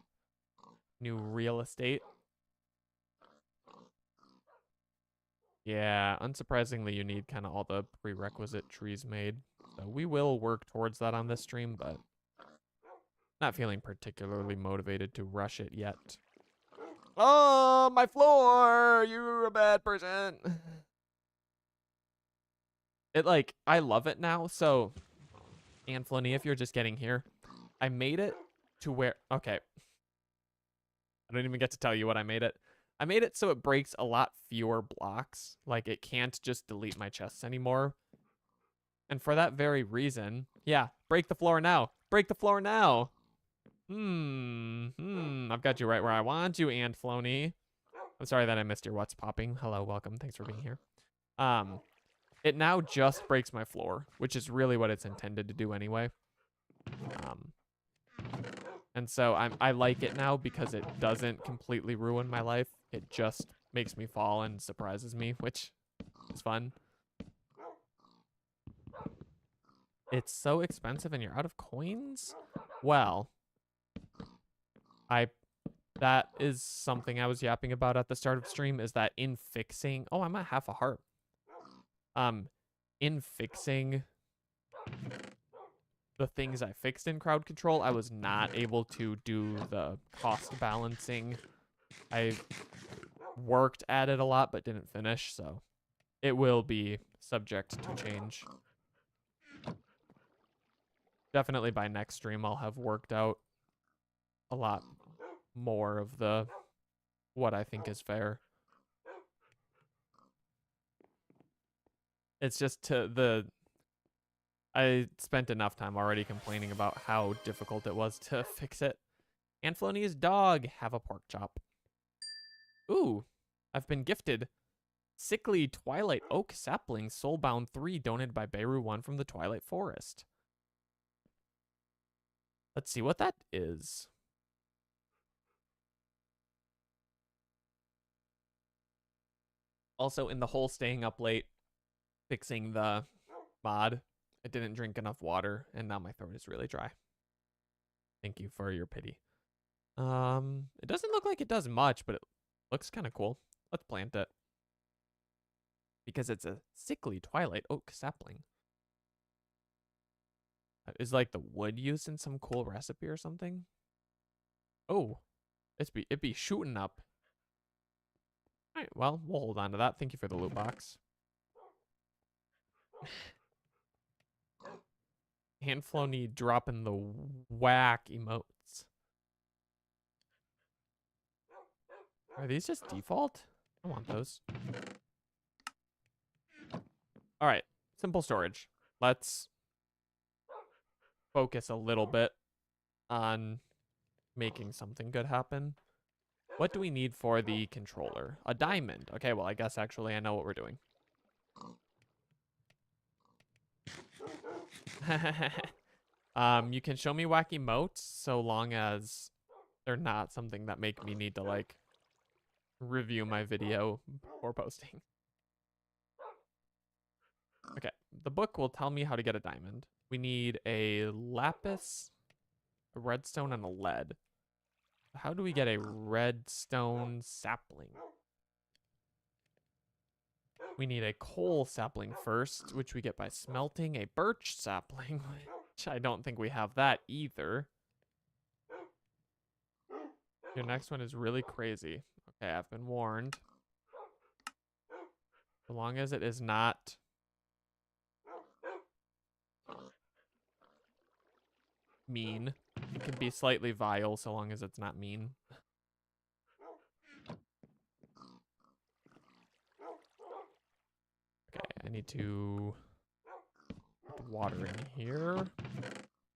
new real estate. Yeah, unsurprisingly, you need kind of all the prerequisite trees made. So we will work towards that on this stream, but not feeling particularly motivated to rush it yet. Oh, my floor! You're a bad person. I love it now. So, Anflony, if you're just getting here, I made it to where, okay. I don't even get to tell you what I made it. I made it so it breaks a lot fewer blocks. Like, it can't just delete my chests anymore. And for that very reason, yeah, break the floor now. Break the floor now. I've got you right where I want you, Anflony. I'm sorry that I missed your what's popping. Hello, welcome. Thanks for being here. It now just breaks my floor, which is really what it's intended to do anyway. And so I like it now because it doesn't completely ruin my life. It just makes me fall and surprises me, which is fun. It's so expensive and you're out of coins? Well, that is something I was yapping about at the start of stream, is that in fixing, oh, I'm at half a heart. In fixing the things I fixed in crowd control, I was not able to do the cost balancing. I worked at it a lot, but didn't finish, so it will be subject to change. Definitely by next stream, I'll have worked out a lot more of what I think is fair. It's just I spent enough time already complaining about how difficult it was to fix it. Anflony's dog have a pork chop. Ooh, I've been gifted Sickly Twilight Oak Sapling Soulbound 3 donated by Beirut 1 from the Twilight Forest. Let's see what that is. Also, in the whole staying up late, fixing the mod, I didn't drink enough water, and now my throat is really dry. Thank you for your pity. It doesn't look like it does much, but it looks kind of cool. Let's plant it. Because it's a Sickly Twilight Oak Sapling. Is like the wood used in some cool recipe or something? Oh, it be shooting up. All right, well, we'll hold on to that. Thank you for the loot box. Anflony dropping the whack emotes. Are these just default? I want those. All right, simple storage. Let's focus a little bit on making something good happen. What do we need for the controller? A diamond. Okay, well, I guess actually I know what we're doing. You can show me wacky motes so long as they're not something that make me need to, like, review my video before posting. Okay, the book will tell me how to get a diamond. We need a lapis, a redstone, and a lead. How do we get a redstone sapling? We need a coal sapling first, which we get by smelting a birch sapling, which I don't think we have that either. Your next one is really crazy. Okay, I've been warned. So long as it is not mean. It can be slightly vile so long as it's not mean. Okay, I need to put water in here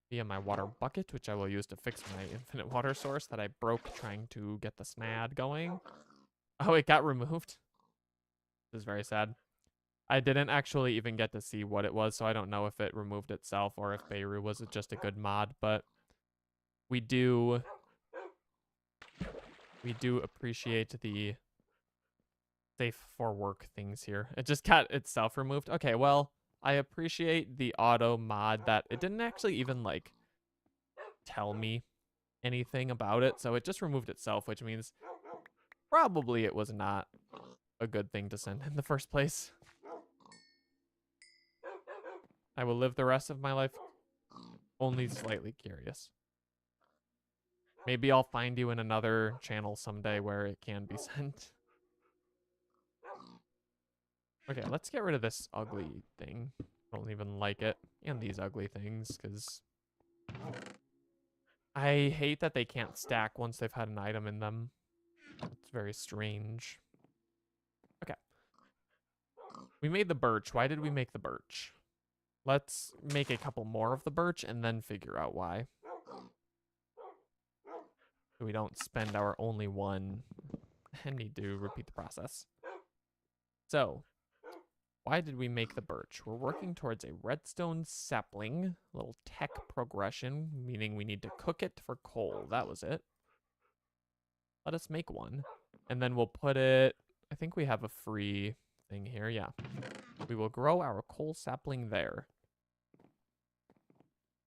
via my water bucket, which I will use to fix my infinite water source that I broke trying to get the snad going. Oh, it got removed. This is very sad. I didn't actually even get to see what it was, so I don't know if it removed itself or if Beirut was just a good mod, but we do appreciate the safe for work things here. It just got itself removed. Okay, well, I appreciate the auto mod that it didn't actually even like tell me anything about it, so it just removed itself, which means probably it was not a good thing to send in the first place. I will live the rest of my life only slightly curious. Maybe I'll find you in another channel someday where it can be sent. Okay, let's get rid of this ugly thing. I don't even like it. And these ugly things, because I hate that they can't stack once they've had an item in them. It's very strange. Okay. We made the birch. Why did we make the birch? Let's make a couple more of the birch and then figure out why. So we don't spend our only one and need to repeat the process. So, why did we make the birch? We're working towards a redstone sapling, a little tech progression, meaning we need to cook it for coal. That was it. Let us make one. And then we'll put it, I think we have a free thing here. Yeah. We will grow our coal sapling there.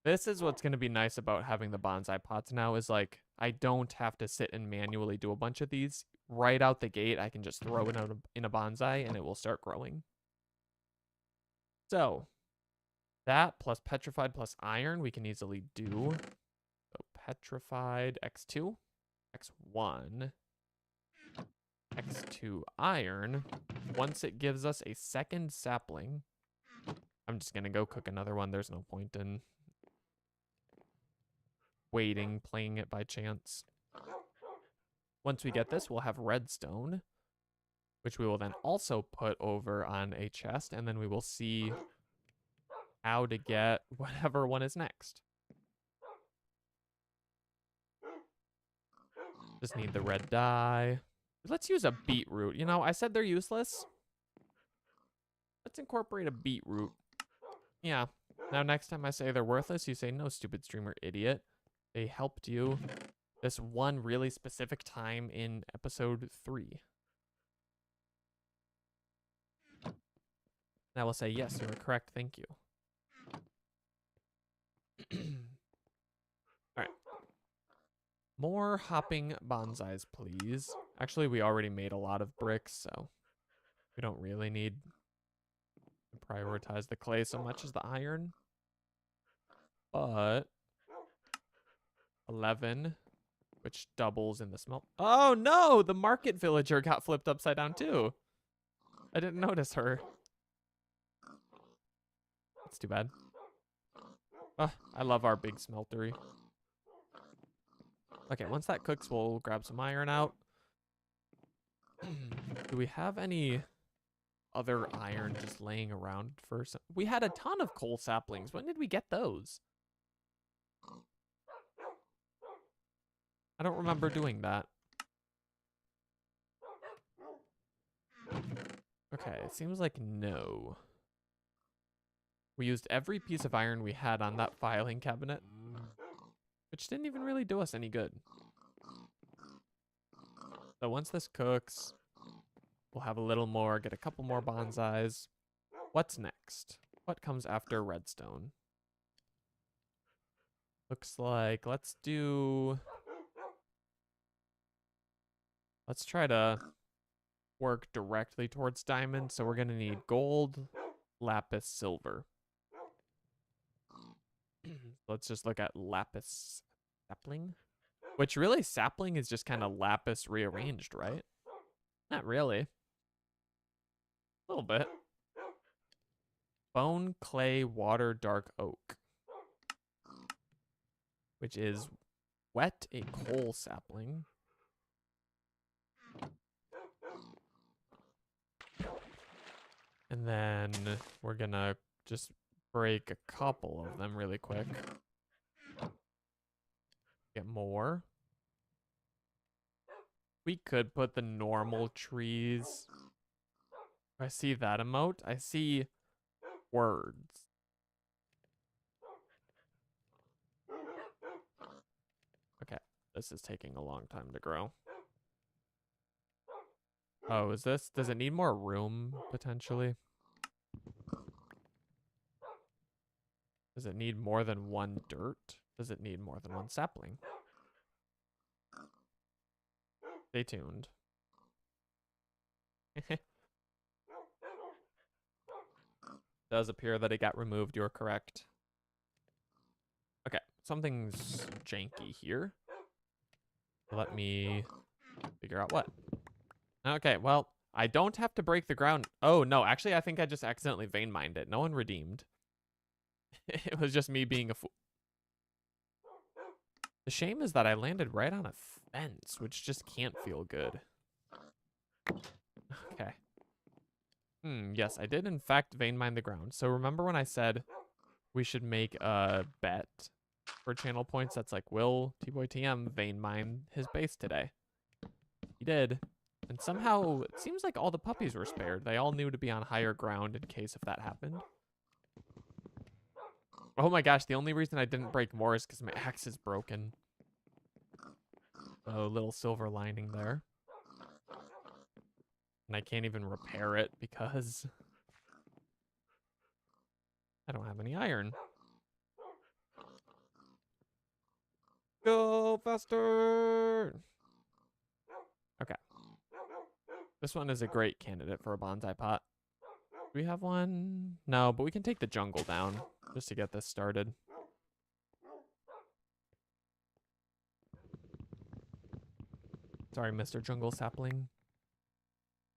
This is what's going to be nice about having the bonsai pots now is like, I don't have to sit and manually do a bunch of these. Right out the gate, I can just throw it out in a bonsai and it will start growing. So, that plus petrified plus iron we can easily do. So petrified x2, x1, x2 iron. Once it gives us a second sapling, I'm just going to go cook another one. There's no point in waiting, playing it by chance. Once we get this, we'll have redstone, which we will then also put over on a chest, and then we will see how to get whatever one is next. Just need the red dye. Let's use a beetroot. You know, I said they're useless. Let's incorporate a beetroot. Yeah. Now, next time I say they're worthless, you say, no, stupid streamer idiot. They helped you this one really specific time in episode 3. And I will say, yes, you are correct. Thank you. All right. More hopping bonsais, please. Actually, we already made a lot of bricks, so we don't really need to prioritize the clay so much as the iron. But 11, which doubles in the smelt. Oh no, the market villager got flipped upside down too. I didn't notice her. That's too bad. I love our big smeltery. Okay, once that cooks, we'll grab some iron out. Do we have any other iron just laying around for some? We had a ton of coal saplings. When did we get those? I don't remember doing that. Okay, it seems like no. We used every piece of iron we had on that filing cabinet, which didn't even really do us any good. So once this cooks, we'll have a little more, get a couple more bonsais. What's next? What comes after redstone? Looks like, let's try to work directly towards diamond. So we're gonna need gold, lapis, silver. Let's just look at lapis sapling, which really sapling is just kind of lapis rearranged, right? Not really. A little bit. Bone, clay, water, dark oak, which is wet, a coal sapling. And then we're gonna just break a couple of them really quick. Get more. We could put the normal trees. I see that emote. I see words. Okay, this is taking a long time to grow. Oh, is this? Does it need more room, potentially? Does it need more than one dirt? Does it need more than one sapling? Stay tuned. Does appear that it got removed. You're correct. Okay, something's janky here. Let me figure out what. Okay, well, I don't have to break the ground. Oh, no, actually, I think I just accidentally vein mined it. No one redeemed. It was just me being a fool. The shame is that I landed right on a fence, which just can't feel good. Okay. Yes, I did in fact vein mine the ground. So remember when I said we should make a bet for channel points that's like, will T-Boy TM vein mine his base today? He did. And somehow, it seems like all the puppies were spared. They all knew to be on higher ground in case if that happened. Oh my gosh, the only reason I didn't break more is because my axe is broken. Oh, little silver lining there. And I can't even repair it because I don't have any iron. Go faster! Okay. This one is a great candidate for a bonsai pot. Do we have one? No, but we can take the jungle down just to get this started. Sorry, Mr. Jungle Sapling.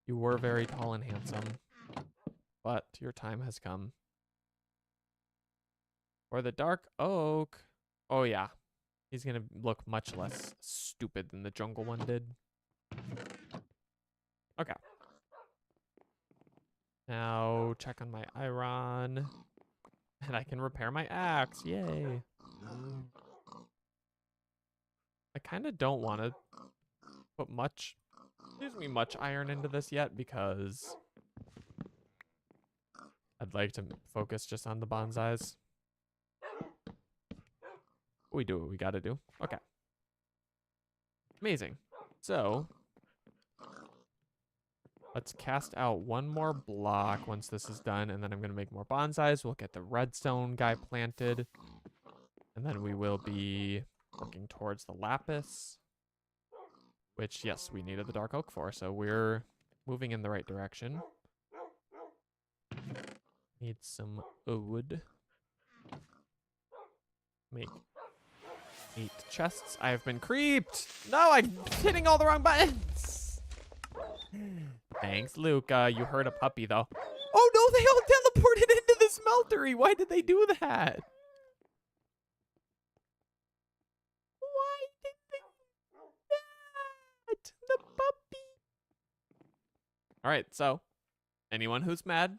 You were very tall and handsome, but your time has come. For the dark oak. Oh, yeah. He's going to look much less stupid than the jungle one did. Okay. Now check on my iron. And I can repair my axe. Yay. I kind of don't want to put much iron into this yet because I'd like to focus just on the bonsais. We do what we gotta do. Okay. Amazing. So let's cast out one more block once this is done, and then I'm gonna make more bonsais. We'll get the redstone guy planted, and then we will be working towards the lapis, which, yes, we needed the dark oak for, so we're moving in the right direction. Need some wood. Make 8 chests. I have been creeped. No, I'm hitting all the wrong buttons. Thanks, Luca. You heard a puppy, though. Oh, no, they all teleported into the smeltery. Why did they do that? Why did they do that? The puppy. All right, so anyone who's mad,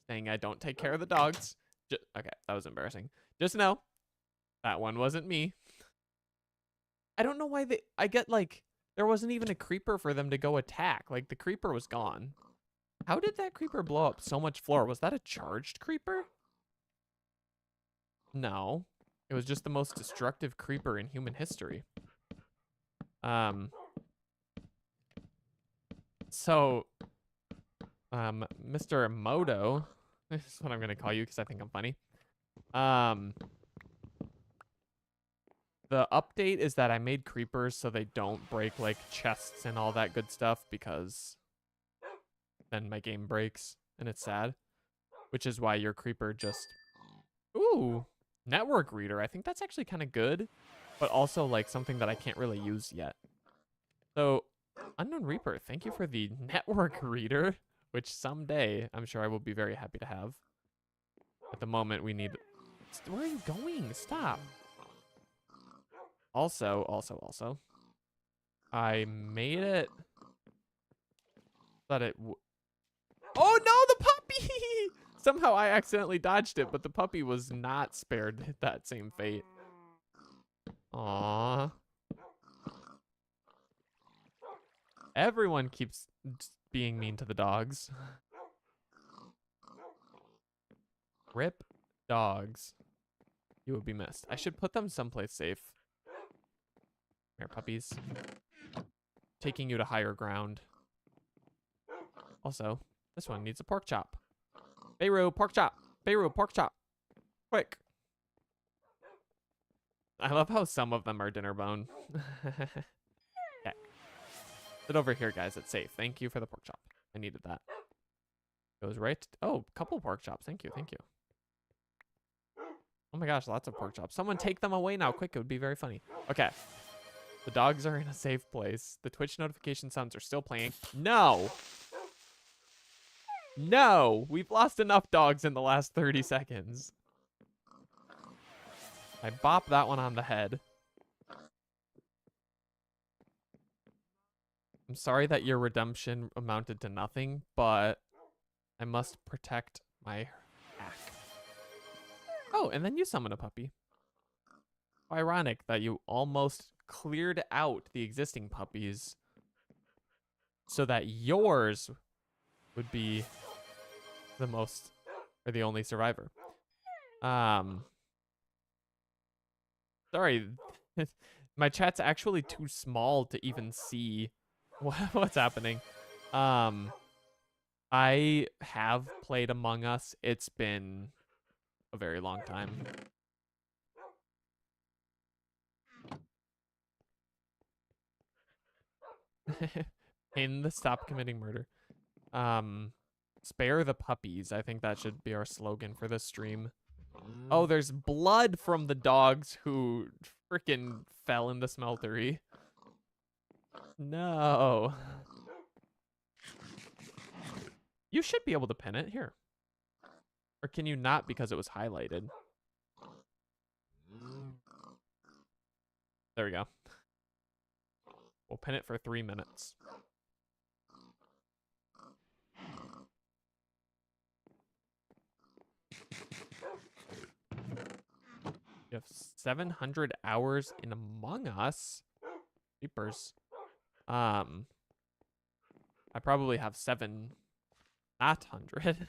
saying I don't take care of the dogs. Okay, that was embarrassing. Just know, that one wasn't me. I don't know why I get like, there wasn't even a creeper for them to go attack. Like, the creeper was gone. How did that creeper blow up so much floor? Was that a charged creeper? No. It was just the most destructive creeper in human history. So, Mr. Moto, this is what I'm going to call you because I think I'm funny. The update is that I made creepers so they don't break like chests and all that good stuff because then my game breaks and it's sad. Which is why your creeper just... Ooh, network reader. I think that's actually kind of good, but also like something that I can't really use yet. So, Unknown Reaper, thank you for the network reader, which someday I'm sure I will be very happy to have. At the moment, we need... Where are you going? Stop. Also, I made it that it... Oh no, the puppy! Somehow I accidentally dodged it, but the puppy was not spared that same fate. Aww. Everyone keeps being mean to the dogs. Rip dogs. You would be missed. I should put them someplace safe. Here, puppies. Taking you to higher ground. Also, this one needs a pork chop. Beirut, pork chop. Beirut, pork chop. Quick. I love how some of them are dinner bone. Okay. Sit over here, guys. It's safe. Thank you for the pork chop. I needed that. Goes right. Oh, couple pork chops. Thank you. Thank you. Oh my gosh, lots of pork chops. Someone take them away now. Quick. It would be very funny. Okay. The dogs are in a safe place. The Twitch notification sounds are still playing. No. No. We've lost enough dogs in the last 30 seconds. I bopped that one on the head. I'm sorry that your redemption amounted to nothing, but I must protect my hack. Oh, and then you summon a puppy. How ironic that you almost cleared out the existing puppies so that yours would be the most, or the only survivor. Sorry, my chat's actually too small to even see what's happening. I have played Among Us. It's been a very long time. Pin the stop committing murder. Spare the puppies. I think that should be our slogan for this stream. Oh, there's blood from the dogs who freaking fell in the smeltery. No. You should be able to pin it here. Or can you not because it was highlighted? There we go. We'll pin it for 3 minutes. You have 700 hours in Among Us. Jeepers. I probably have 700.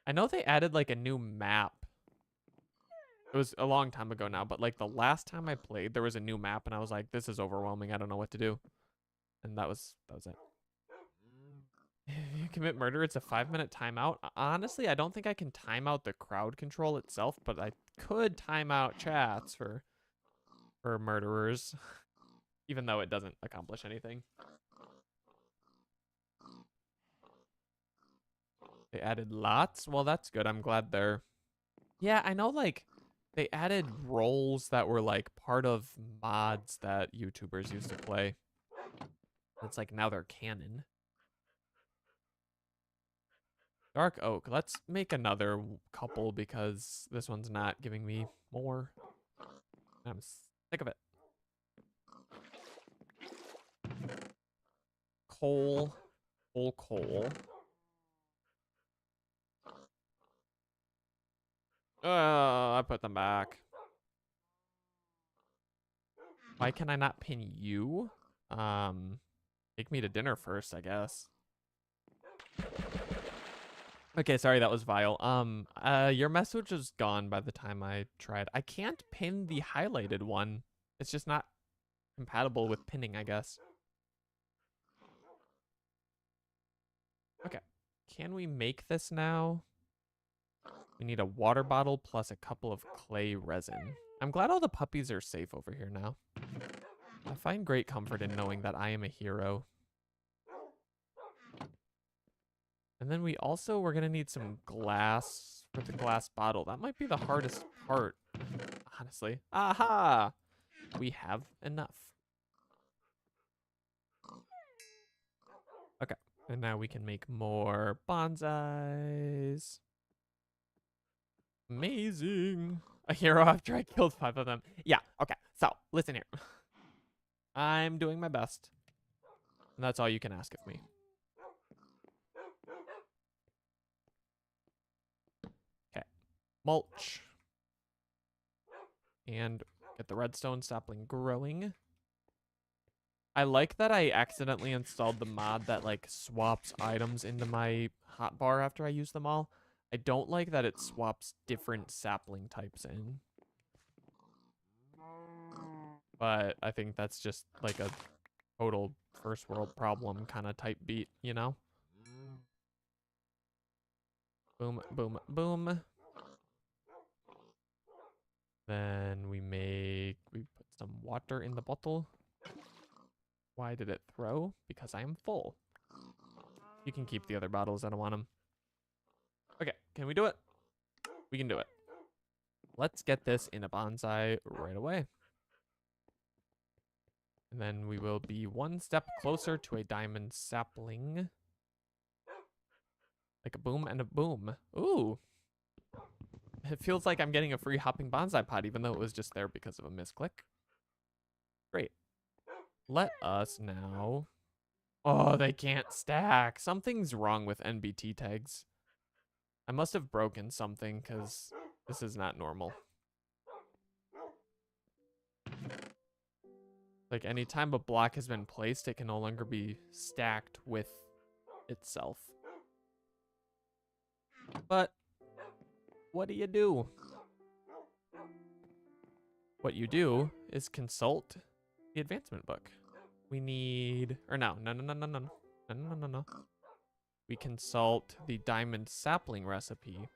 I know they added like a new map. It was a long time ago now, but like the last time I played, there was a new map and I was like, this is overwhelming. I don't know what to do. And that was it. If you commit murder, it's a 5-minute timeout. Honestly, I don't think I can time out the crowd control itself, but I could time out chats for murderers, even though it doesn't accomplish anything. They added lots? Well, that's good. I'm glad they're... Yeah, I know, like, they added roles that were, like, part of mods that YouTubers used to play. It's like, now they're canon. Dark Oak. Let's make another couple because this one's not giving me more. I'm sick of it. Coal. Coal. I put them back. Why can I not pin you? Take me to dinner first, I guess. Okay, sorry, that was vile. Your message was gone by the time I tried. I can't pin the highlighted one. It's just not compatible with pinning, I guess. Okay. Can we make this now? We need a water bottle plus a couple of clay resin. I'm glad all the puppies are safe over here now. I find great comfort in knowing that I am a hero. And then we're going to need some glass for the glass bottle. That might be the hardest part, honestly. Aha! We have enough. Okay, and now we can make more bonsais. Amazing. A hero after I killed 5 of them. Yeah, okay, so listen here. I'm doing my best. And that's all you can ask of me. Mulch. And get the redstone sapling growing. I like that I accidentally installed the mod that like swaps items into my hotbar after I use them all. I don't like that it swaps different sapling types in. But I think that's just like a total first world problem kind of type beat, you know? Boom, boom, boom. Then we put some water in the bottle. Why did it throw? Because I am full. You can keep the other bottles, I don't want them. Okay, can we do it? We can do it. Let's get this in a bonsai right away. And then we will be one step closer to a diamond sapling. Like a boom and a boom. Ooh. It feels like I'm getting a free hopping bonsai pot, even though it was just there because of a misclick. Great. Let us now... Oh, they can't stack. Something's wrong with NBT tags. I must have broken something because this is not normal. Like anytime a block has been placed, it can no longer be stacked with itself. But what do you do? What you do is consult the advancement book. We need, or no. We consult the diamond sapling recipe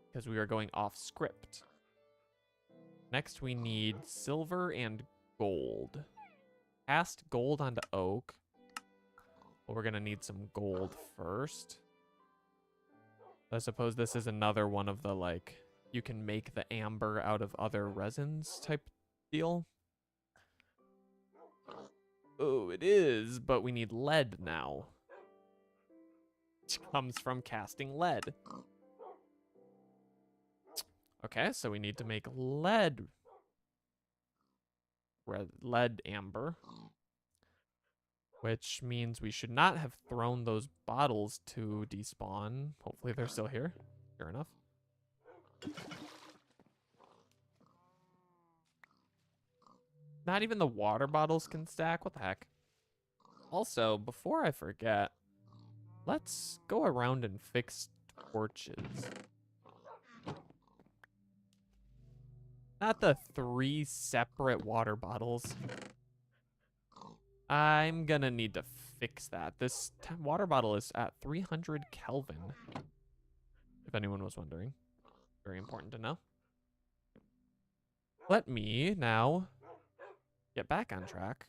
because we are going off script. Next, we need silver and gold. Cast gold onto oak. Well, we're gonna need some gold first. I suppose this is another one of the like, you can make the amber out of other resins type deal. Oh, it is, but we need lead now. Which comes from casting lead. Okay, so we need to make lead amber. Which means we should not have thrown those bottles to despawn. Hopefully they're still here. Fair enough. Not even the water bottles can stack. What the heck? Also, before I forget, let's go around and fix torches. Not the 3 separate water bottles. I'm gonna need to fix that. This water bottle is at 300 Kelvin. If anyone was wondering. Very important to know. Let me now get back on track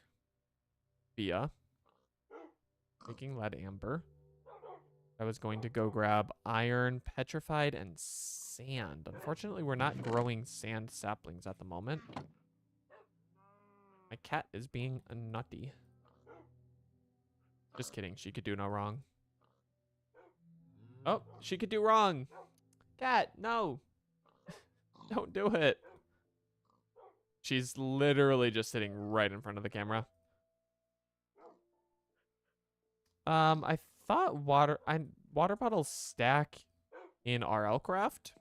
via making lead amber. I was going to go grab iron, petrified, and sand. Unfortunately, we're not growing sand saplings at the moment. My cat is being a nutty. Just kidding. She could do no wrong. Oh, she could do wrong. Cat, no. Don't do it. She's literally just sitting right in front of the camera. I thought water bottles stack in RL Craft.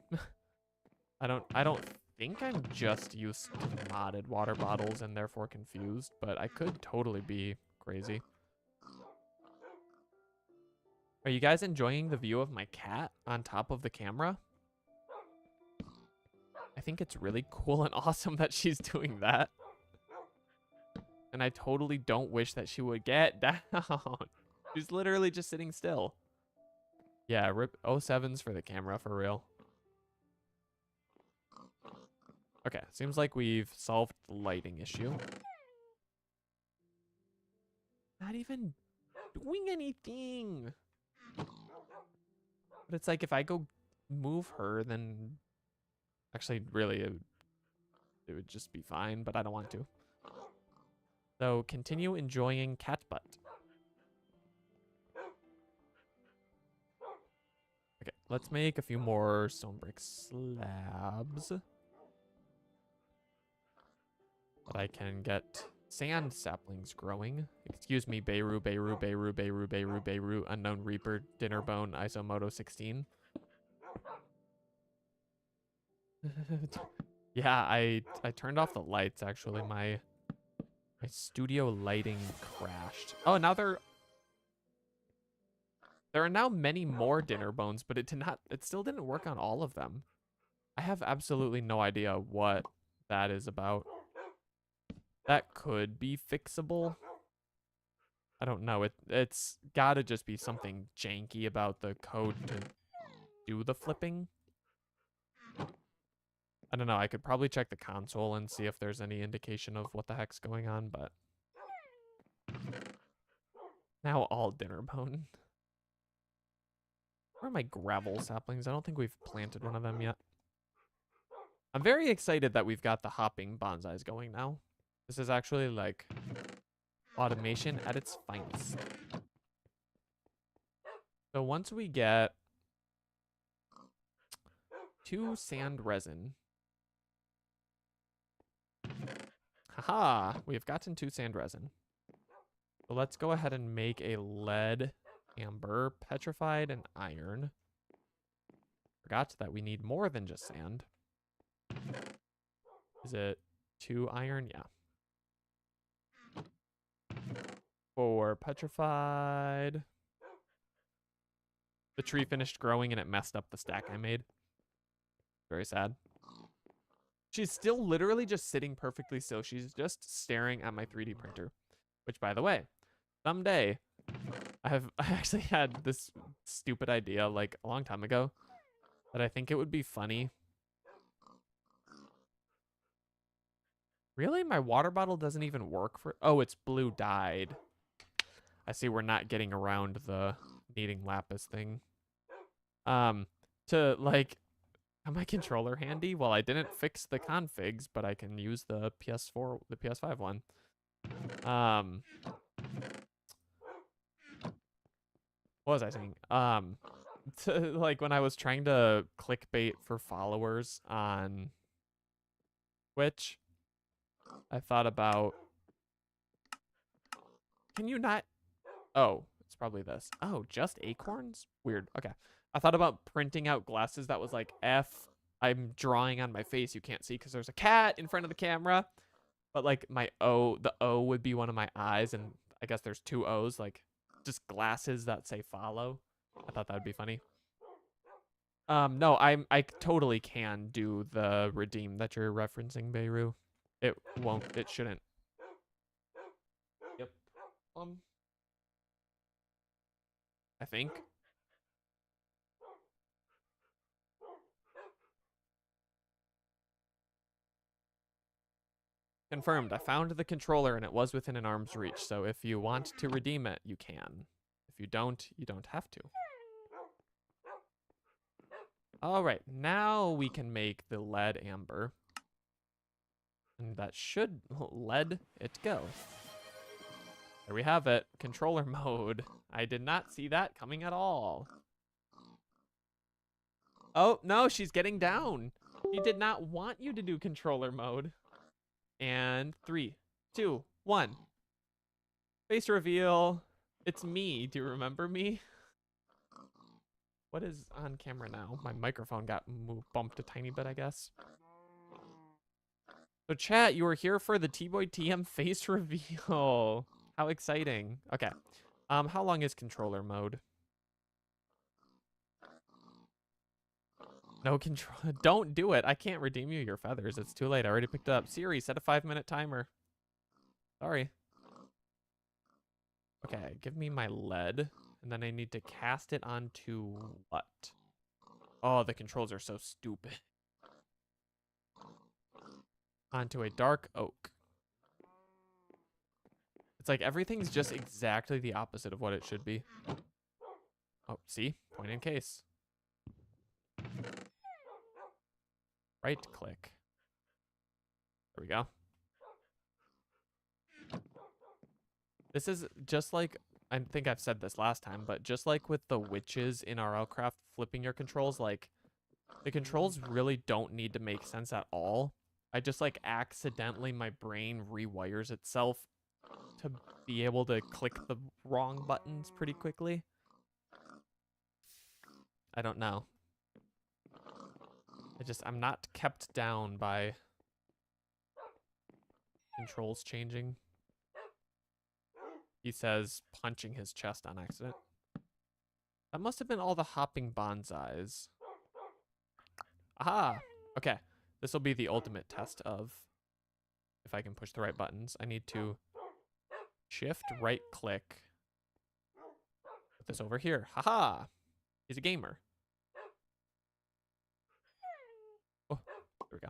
I don't think I'm just used to modded water bottles and therefore confused, but I could totally be crazy. Are you guys enjoying the view of my cat on top of the camera? I think it's really cool and awesome that she's doing that. And I totally don't wish that she would get down. She's literally just sitting still. Yeah, rip 07s for the camera, for real. Okay, seems like we've solved the lighting issue. Not even doing anything. But it's like if I go move her, then actually really it would just be fine, but I don't want to. So continue enjoying cat butt. Okay, let's make a few more stone brick slabs. But I can get sand saplings growing. Excuse me, Beirut, Unknown Reaper, Dinnerbone, Isomoto 16. Yeah, I turned off the lights, actually. My My studio lighting crashed. Oh, now there are now many more dinner bones, but it still didn't work on all of them. I have absolutely no idea what that is about. That could be fixable. I don't know. It's gotta just be something janky about the code to do the flipping. I don't know. I could probably check the console and see if there's any indication of what the heck's going on, but now all dinner bone. Where are my gravel saplings? I don't think we've planted one of them yet. I'm very excited that we've got the hopping bonsais going now. This is actually like automation at its finest. So once we get 2 sand resin. Haha, we have gotten 2 sand resin. So let's go ahead and make a lead, amber, petrified, and iron. Forgot that we need more than just sand. Is it 2 iron? Yeah. 4 petrified. The tree finished growing and it messed up the stack I made. Very sad. She's still literally just sitting perfectly still. She's just staring at my 3D printer. Which, by the way, someday, I actually had this stupid idea like a long time ago that I think it would be funny. Really? My water bottle doesn't even work for... Oh, it's blue dyed. I see we're not getting around the needing lapis thing. To, like, have my controller handy? Well, I didn't fix the configs, but I can use the PS4, the PS5 one. What was I saying? Like, when I was trying to clickbait for followers on Twitch, I thought about... Can you not... Oh, it's probably this. Oh, just acorns? Weird. Okay. I thought about printing out glasses that was like, F, I'm drawing on my face. You can't see because there's a cat in front of the camera. But like my O, the O would be one of my eyes. And I guess there's 2 O's, like just glasses that say follow. I thought that would be funny. No, I totally can do the redeem that you're referencing, Beirut. It won't, it shouldn't. Yep. I think. Confirmed. I found the controller and it was within an arm's reach. So if you want to redeem it, you can. If you don't have to. All right, now we can make the lead amber. And that should let it go. There we have it. Controller mode. I did not see that coming at all. Oh, no, she's getting down. He did not want you to do controller mode. And 3, 2, 1. Face reveal. It's me. Do you remember me? What is on camera now? My microphone got bumped a tiny bit, I guess. So chat, you were here for the T-Boy TM face reveal. How exciting. Okay. How long is controller mode? No control. Don't do it. I can't redeem you your feathers. It's too late. I already picked it up. Siri, set a 5-minute timer. Sorry. Okay, give me my lead. And then I need to cast it onto what? Oh, the controls are so stupid. Onto a dark oak. It's like everything's just exactly the opposite of what it should be. Oh, see? Point in case. Right click. There we go. This is just like, I think I've said this last time, but just like with the witches in RLCraft flipping your controls, like the controls really don't need to make sense at all. I just like accidentally, my brain rewires itself to be able to click the wrong buttons pretty quickly. I don't know. I'm not kept down by controls changing. He says, punching his chest on accident. That must have been all the hopping bonsais. Aha! Okay, this will be the ultimate test of if I can push the right buttons. I need to shift right click. Put this over here. Haha! He's a gamer. Oh, there we go.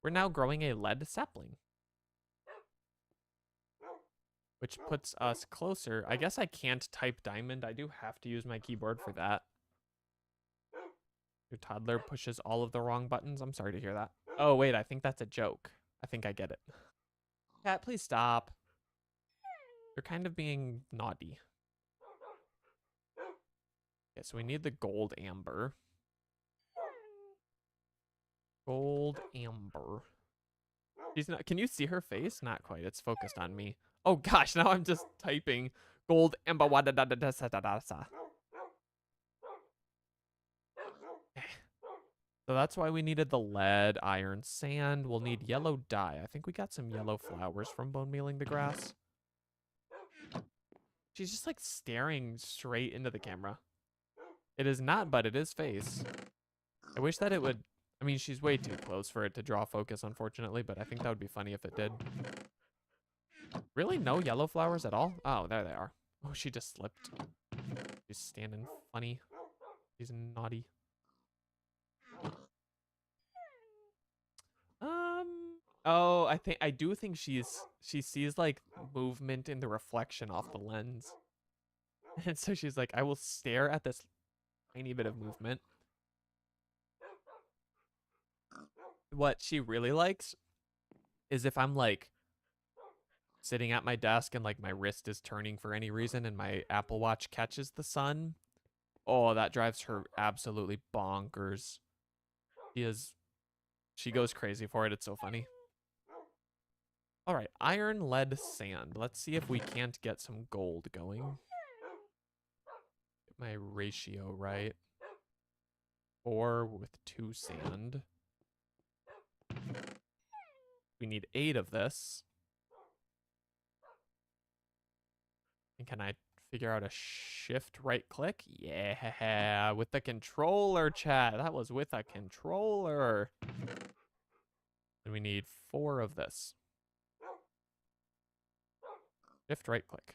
We're now growing a lead sapling, which puts us closer. I guess I can't type diamond. I do have to use my keyboard for that. Your toddler pushes all of the wrong buttons. I'm sorry to hear that. Oh, wait, I think that's a joke. I think I get it. Cat, please stop. You're kind of being naughty. Okay, so we need the gold amber. Gold amber. She's not. Can you see her face? Not quite. It's focused on me. Oh gosh, now I'm just typing gold amber. So that's why we needed the lead, iron, sand. We'll need yellow dye. I think we got some yellow flowers from bone mealing the grass. She's just like staring straight into the camera. It is not, but it is face. I wish that it would. I mean, she's way too close for it to draw focus, unfortunately, but I think that would be funny if it did. Really? No yellow flowers at all? Oh, there they are. Oh, she just slipped. She's standing funny. She's naughty. Oh, I do think she sees like movement in the reflection off the lens. And so she's like, I will stare at this tiny bit of movement. What she really likes is if I'm like sitting at my desk and like my wrist is turning for any reason and my Apple Watch catches the sun. Oh, that drives her absolutely bonkers. She goes crazy for it. It's so funny. All right, iron, lead, sand. Let's see if we can't get some gold going. Get my ratio right. 4 with 2 sand. We need 8 of this. And can I figure out a shift right click? Yeah, with the controller, chat. That was with a controller. And we need 4 of this. Shift right click.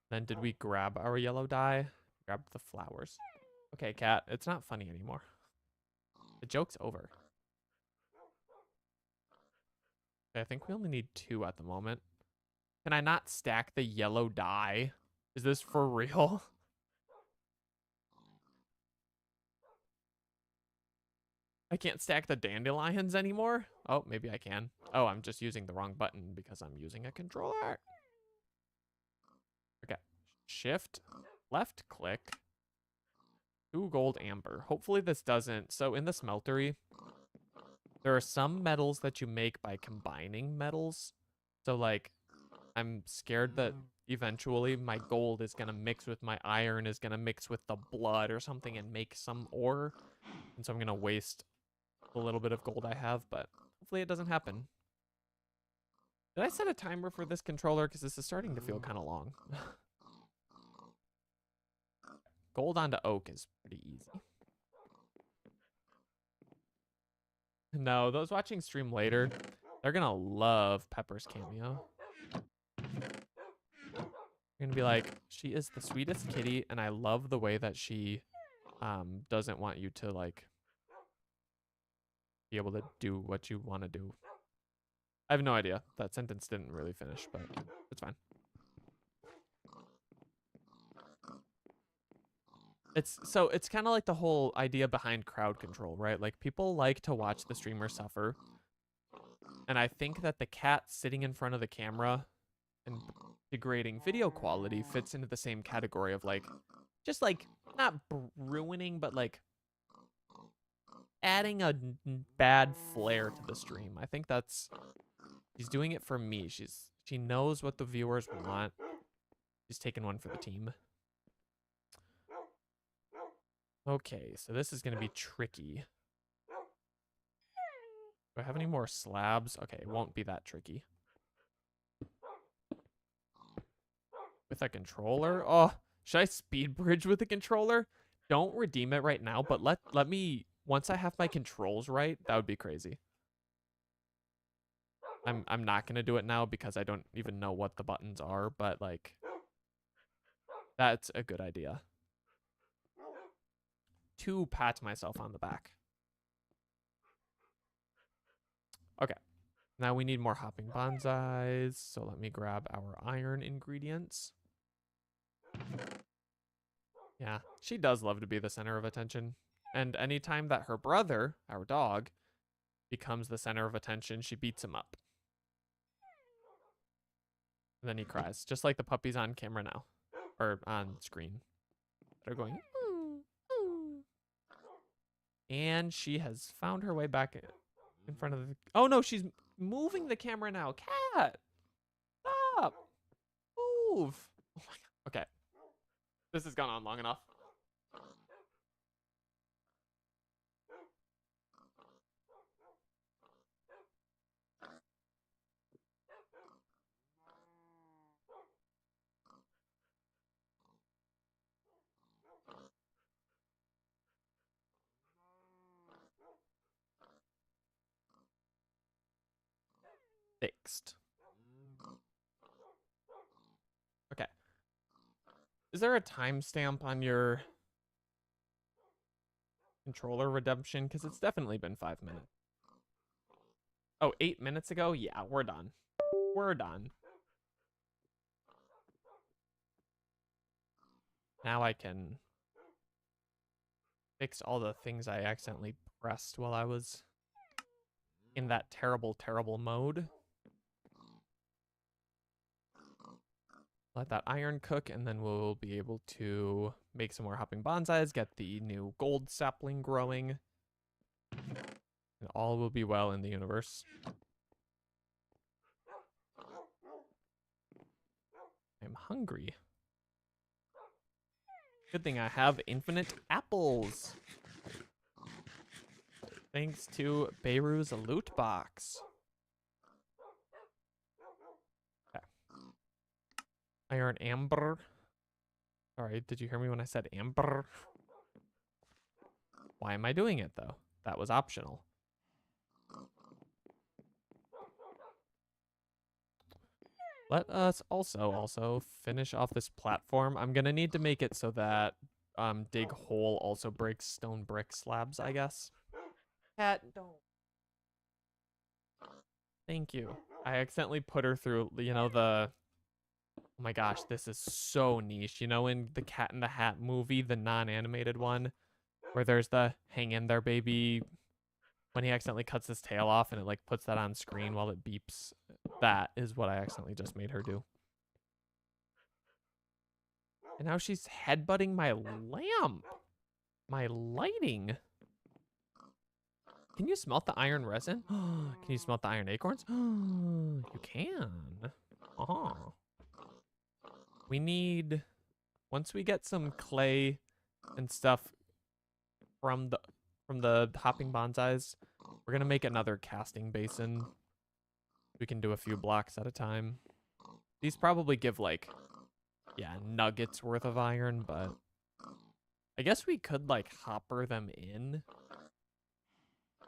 Then did we grab our yellow dye? Grab the flowers. Okay, cat, it's not funny anymore. The joke's over. Okay, I think we only need 2 at the moment. Can I not stack the yellow dye? Is this for real? I can't stack the dandelions anymore? Oh, maybe I can. Oh, I'm just using the wrong button because I'm using a controller. Okay. Shift, left click, 2 gold amber. Hopefully this doesn't. So in the smeltery, there are some metals that you make by combining metals. So like, I'm scared that eventually my gold is going to mix with my iron, is going to mix with the blood or something and make some ore. And so I'm going to waste a little bit of gold I have, but hopefully it doesn't happen. Did I set a timer for this controller? Because this is starting to feel kind of long. Gold onto oak is pretty easy. No, those watching stream later, they're going to love Pepper's cameo. You're going to be like, she is the sweetest kitty, and I love the way that she doesn't want you to, like, be able to do what you want to do. I have no idea. That sentence didn't really finish, but it's fine. It's kind of like the whole idea behind crowd control, right? Like, people like to watch the streamer suffer. And I think that the cat sitting in front of the camera and degrading video quality fits into the same category of like, just like, not ruining, but like adding a bad flair to the stream. I think she's doing it for me. She knows what the viewers want. She's taking one for the team. Okay, so this is going to be tricky. Do I have any more slabs? Okay, it won't be that tricky. with a controller. Oh, should I speed bridge with a controller? Don't redeem it right now, but let me, once I have my controls right, that would be crazy. I'm not gonna do it now because I don't even know what the buttons are, but like that's a good idea. To pat myself on the back. Okay. Now we need more hopping bonsais, so let me grab our iron ingredients. Yeah, she does love to be the center of attention. And anytime that her brother, our dog, becomes the center of attention, she beats him up. And then he cries, just like the puppies on camera now, or on screen. They're going, ooh, ooh. And she has found her way back in front of the, oh no, she's moving the camera now. Cat, stop, move. Oh my God. Okay, this has gone on long enough. Fixed. Okay. Is there a timestamp on your controller redemption? Because it's definitely been 5 minutes. Oh, 8 minutes ago? Yeah, we're done. We're done. Now I can fix all the things I accidentally pressed while I was in that terrible, terrible mode. Let that iron cook, and then we'll be able to make some more hopping bonsais, get the new gold sapling growing, and all will be well in the universe. I'm hungry. Good thing I have infinite apples. Thanks to Beiru's loot box. Okay. Iron amber. Sorry, did you hear me when I said amber? Why am I doing it though? That was optional. Let us also finish off this platform. I'm gonna need to make it so that dig hole also breaks stone brick slabs, I guess. Cat, don't. Thank you. I accidentally put her through, you know, the, oh my gosh, this is so niche. You know, in the Cat in the Hat movie, the non-animated one, where there's the hang in there baby, when he accidentally cuts his tail off and it like puts that on screen while it beeps. That is what I accidentally just made her do. And now she's headbutting my lamp. My lighting. Can you smelt the iron resin? Can you smelt the iron acorns? You can. We need, once we get some clay and stuff from the hopping bonsais, we're gonna make another casting basin. We can do a few blocks at a time. These probably give like, yeah, nuggets worth of iron, but I guess we could like hopper them in.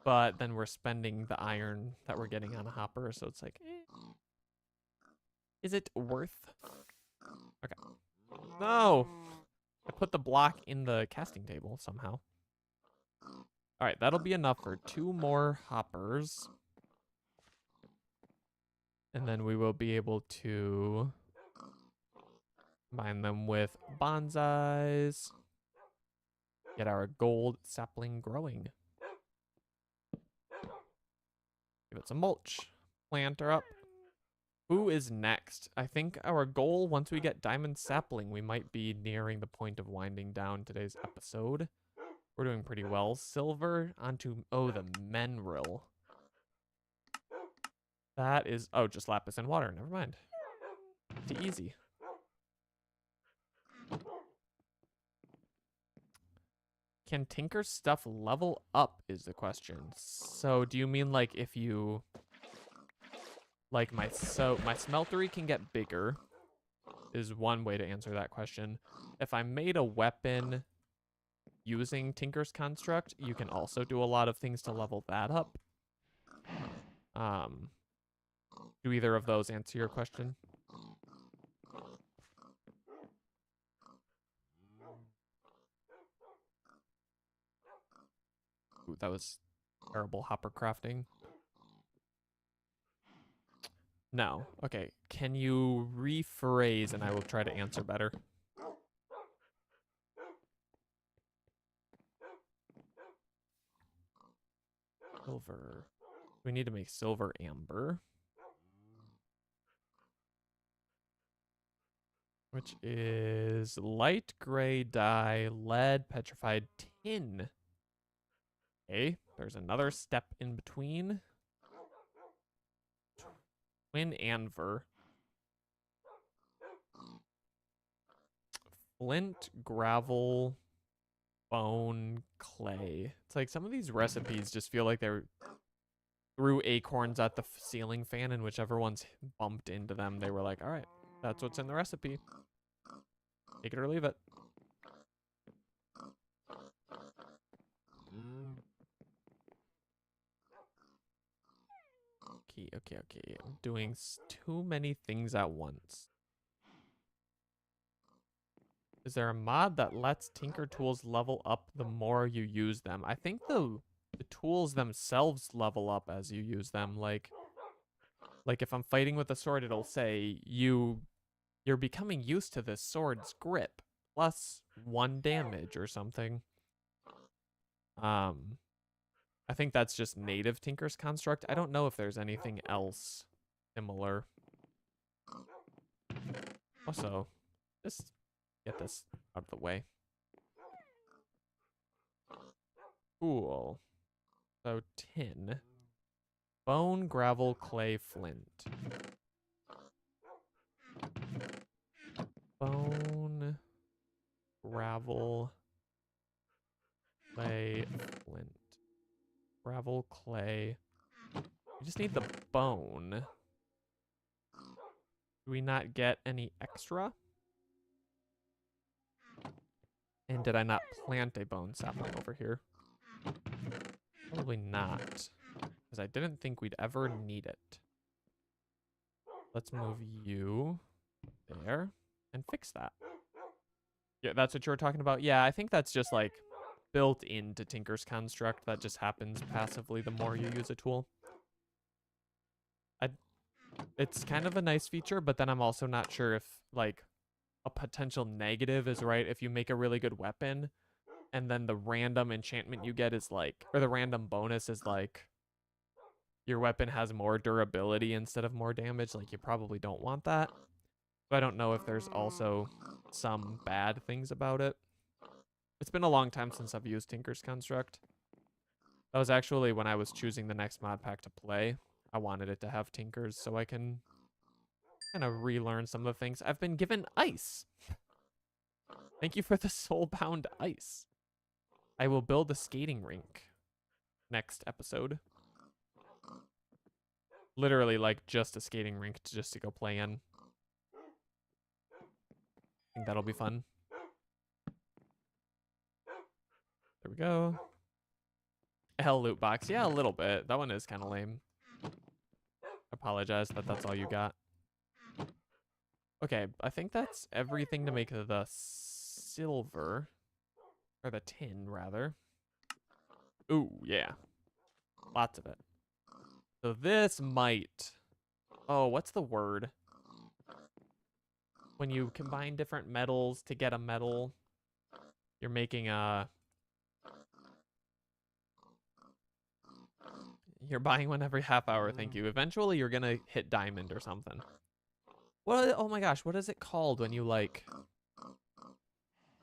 But then we're spending the iron that we're getting on a hopper, so it's like, is it worth? Okay. No! I put the block in the casting table somehow. All right, that'll be enough for 2 more hoppers. And then we will be able to combine them with bonsais. Get our gold sapling growing. Give it some mulch. Plant her up. Who is next? I think our goal, once we get diamond sapling, we might be nearing the point of winding down today's episode. We're doing pretty well. Silver onto, oh, the mineral. That is, oh, just lapis and water. Never mind. Too easy. Can Tinker's stuff level up is the question. So do you mean like if you, like my smeltery can get bigger. is one way to answer that question. If I made a weapon using Tinker's Construct, you can also do a lot of things to level that up. Do either of those answer your question? Ooh, that was terrible hopper crafting. No. Okay. Can you rephrase and I will try to answer better? Silver. We need to make silver amber. Which is light gray dye, lead, petrified tin. Okay, there's another step in between. Twin anver. Flint, gravel, bone, clay. It's like some of these recipes just feel like they're threw acorns at the ceiling fan, and whichever ones bumped into them, they were like, all right, that's what's in the recipe. Take it or leave it. Okay. I'm doing too many things at once. Is there a mod that lets Tinker tools level up the more you use them? I think the tools themselves level up as you use them. Like if I'm fighting with a sword, it'll say you're becoming used to this sword's grip, plus 1 damage or something. I think that's just native Tinker's Construct. I don't know if there's anything else similar. Also, just get this out of the way. Cool. So tin. Bone, gravel, clay, flint. Bone, gravel, clay, flint. Gravel, clay. We just need the bone. Do we not get any extra? And did I not plant a bone sapling over here? Probably not. Because I didn't think we'd ever need it. Let's move you there and fix that. Yeah, that's what you were talking about? Yeah, I think that's just like built into Tinker's Construct. That just happens passively the more you use a tool. It's kind of a nice feature, but then I'm also not sure if like a potential negative is right if you make a really good weapon and then the random enchantment you get is like, or the random bonus is like your weapon has more durability instead of more damage. Like you probably don't want that. So I don't know if there's also some bad things about it. It's been a long time since I've used Tinker's Construct. That was actually when I was choosing the next mod pack to play. I wanted it to have Tinkers so I can kind of relearn some of the things. I've been given ice. Thank you for the soulbound ice. I will build a skating rink next episode. Literally like just a skating rink just to go play in. I think that'll be fun. There we go. Hell loot box. Yeah, a little bit. That one is kind of lame. Apologize that that's all you got. Okay, I think that's everything to make the silver. Or the tin, rather. Ooh, yeah. Lots of it. So this might... Oh, what's the word? When you combine different metals to get a metal, you're making a... You're buying one every half hour, thank you. Eventually, you're gonna hit diamond or something. What? Oh my gosh, what is it called when you, like,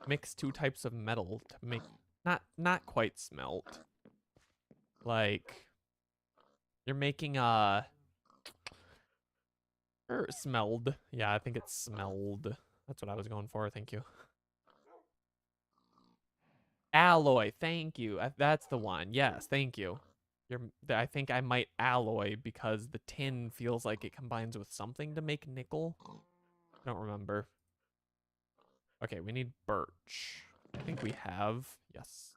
mix 2 types of metal to make... Not quite smelt. Like, you're making a... smelled. Yeah, I think it's smelled. That's what I was going for, thank you. Alloy, thank you. That's the one. Yes, thank you. I think I might alloy because the tin feels like it combines with something to make nickel. I don't remember. Okay, we need birch. I think we have. Yes.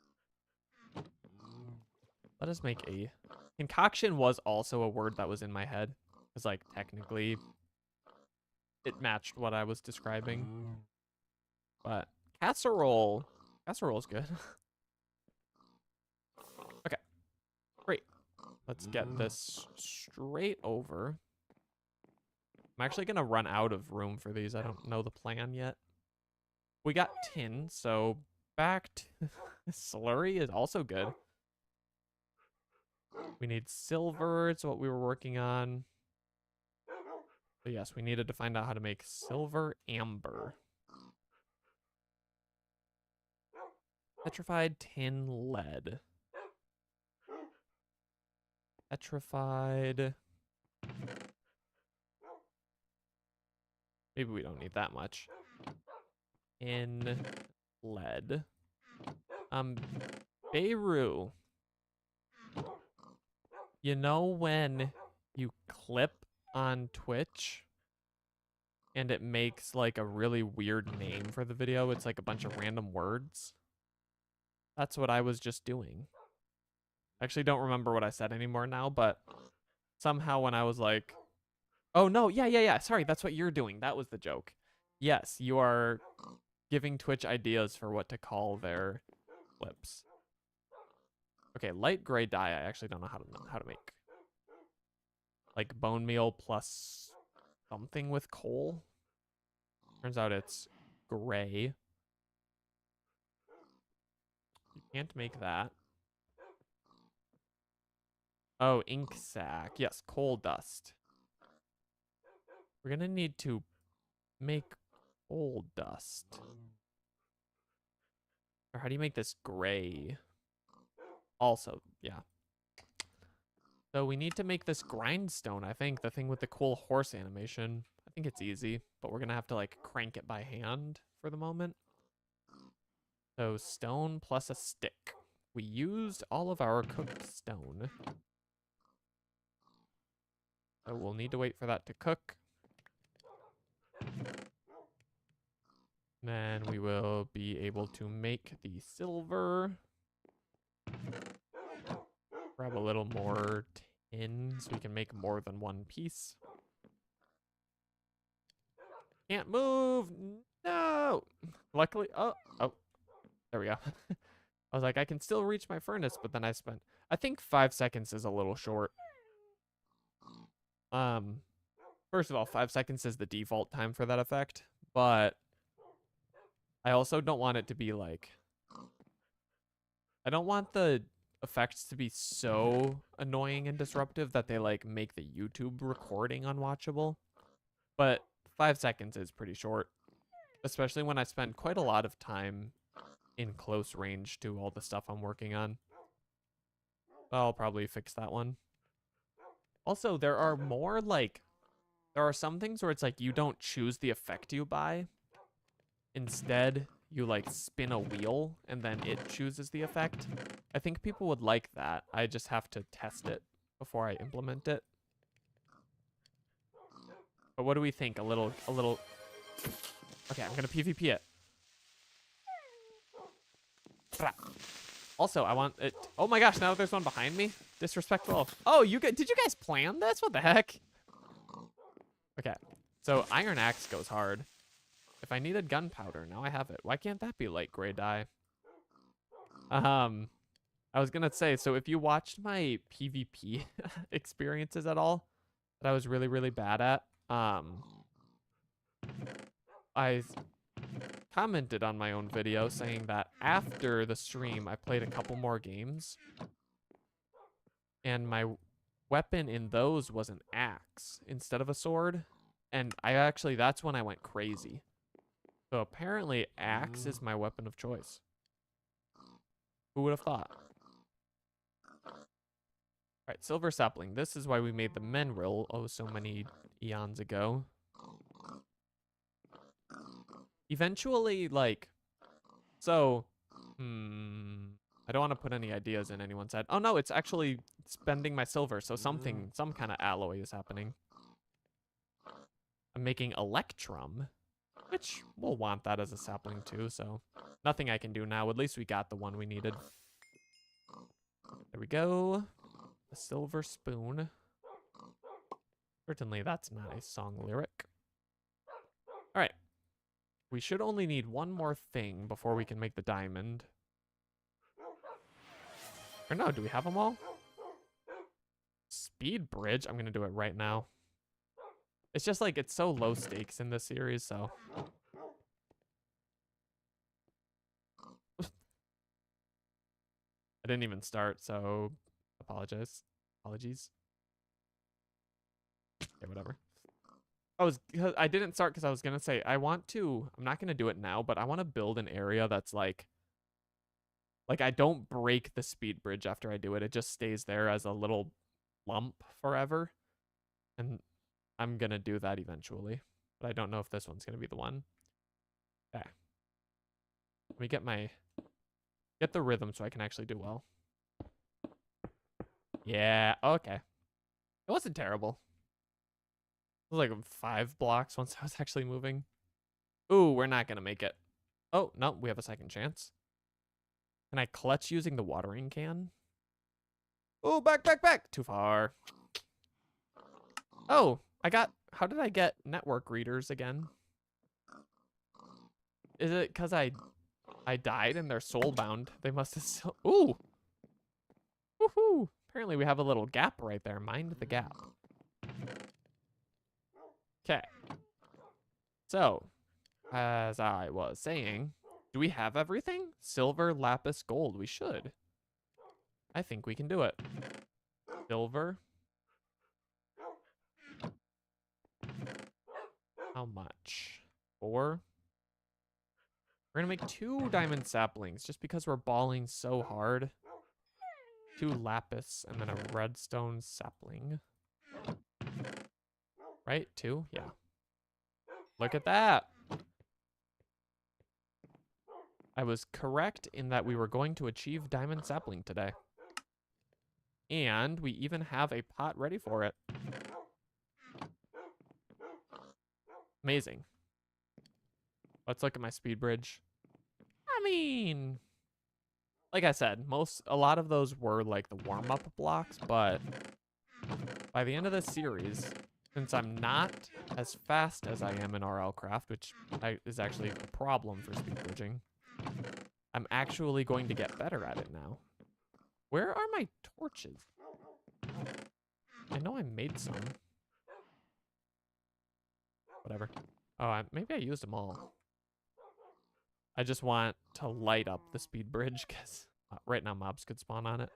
Let us make a... Concoction was also a word that was in my head. Because, like, technically, it matched what I was describing. But casserole. Casserole's good. Okay, great. Let's get this straight over. I'm actually going to run out of room for these. I don't know the plan yet. We got tin, so back to slurry is also good. We need silver. It's what we were working on. But yes, we needed to find out how to make silver amber. Petrified tin lead. Petrified. Maybe we don't need that much. In lead. Beirut. You know when you clip on Twitch and it makes like a really weird name for the video? It's like a bunch of random words. That's what I was just doing. I actually don't remember what I said anymore now, but somehow when I was like, oh no, yeah, sorry, that's what you're doing. That was the joke. Yes, you are giving Twitch ideas for what to call their clips. Okay, light gray dye. I actually don't know how to make. Like bone meal plus something with coal. Turns out it's gray. You can't make that. Oh, ink sac. Yes, coal dust. We're gonna need to make coal dust. Or how do you make this gray? Also, yeah. So we need to make this grindstone, I think. The thing with the cool horse animation. I think it's easy, but we're gonna have to like crank it by hand for the moment. So stone plus a stick. We used all of our cooked stone. So we'll need to wait for that to cook. Then we will be able to make the silver. Grab a little more tin so we can make more than one piece. Can't move. No. Luckily, oh, there we go. I was like, I can still reach my furnace, but then I think 5 seconds is a little short. First of all, 5 seconds is the default time for that effect, but I also don't want it to be like, I don't want the effects to be so annoying and disruptive that they like make the YouTube recording unwatchable. But 5 seconds is pretty short, especially when I spend quite a lot of time in close range to all the stuff I'm working on. I'll probably fix that one. Also, there are some things where it's like you don't choose the effect you buy. Instead, you like spin a wheel and then it chooses the effect. I think people would like that. I just have to test it before I implement it. But what do we think? A little. Okay, I'm gonna PvP it. Also, I want it. Oh my gosh, now there's one behind me. Disrespectful. Oh, did you guys plan this? What the heck? Okay, so iron axe goes hard. If I needed gunpowder, now I have it. Why can't that be light gray dye? I was gonna say, so if you watched my PvP experiences at all, that I was really, really bad at, I commented on my own video saying that after the stream, I played a couple more games, and my weapon in those was an axe instead of a sword, and that's when I went crazy. So apparently, axe is my weapon of choice. Who would have thought? All right, silver sapling. This is why we made the mineral so many eons ago. Eventually, like, so, I don't want to put any ideas in anyone's head. Oh no, it's actually spending my silver, so some kind of alloy is happening. I'm making electrum. which we'll want that as a sapling too, so nothing I can do now. At least we got the one we needed. There we go. A silver spoon. Certainly that's not a song lyric. All right. We should only need one more thing before we can make the diamond. Or no, do we have them all? Speed bridge? I'm going to do it right now. It's just like, it's so low stakes in this series, so. I didn't even start, so apologies. Okay, whatever. I didn't start because I was gonna say I'm not gonna do it now, but I want to build an area that's like I don't break the speed bridge after I do it. It just stays there as a little lump forever. And I'm gonna do that eventually. But I don't know if this one's gonna be the one. Okay. Let me get the rhythm so I can actually do well. Yeah, okay. It wasn't terrible. It was like 5 blocks once I was actually moving. Ooh, we're not gonna make it. Oh, no, we have a second chance. Can I clutch using the watering can? Oh, back. Too far. Oh, how did I get network readers again? Is it because I died and they're soulbound? They must have still, ooh. Woohoo. Apparently we have a little gap right there. Mind the gap. Okay. So, as I was saying, do we have everything? Silver, lapis, gold. We should. I think we can do it. Silver. How much? 4. We're gonna make 2 diamond saplings just because we're balling so hard. 2 lapis and then a redstone sapling. Right? 2? Yeah. Look at that. I was correct in that we were going to achieve diamond sapling today. And we even have a pot ready for it. Amazing. Let's look at my speed bridge. I mean, like I said, a lot of those were like the warm-up blocks, but by the end of this series, since I'm not as fast as I am in RL Craft, which is actually a problem for speed bridging, I'm actually going to get better at it now. Where are my torches? I know I made some. Whatever. Oh, maybe I used them all. I just want to light up the speed bridge because right now mobs could spawn on it.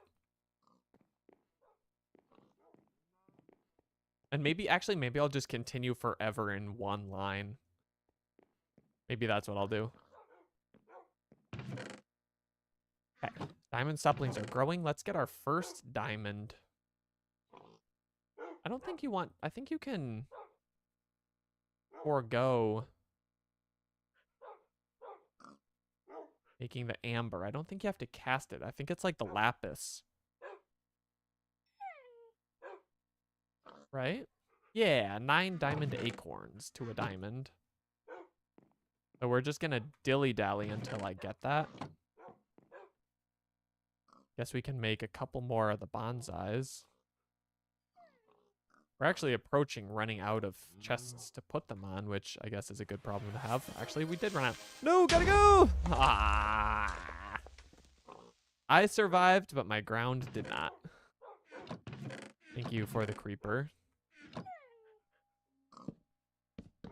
And maybe I'll just continue forever in one line. Maybe that's what I'll do. Okay, diamond saplings are growing. Let's get our first diamond. I think you can forego making the amber. I don't think you have to cast it. I think it's like the lapis. Right? Yeah, 9 diamond acorns to a diamond. So we're just gonna dilly-dally until I get that. Guess we can make a couple more of the bonsais. We're actually approaching running out of chests to put them on, which I guess is a good problem to have. Actually, we did run out. No, gotta go! Ah! I survived, but my ground did not. Thank you for the creeper.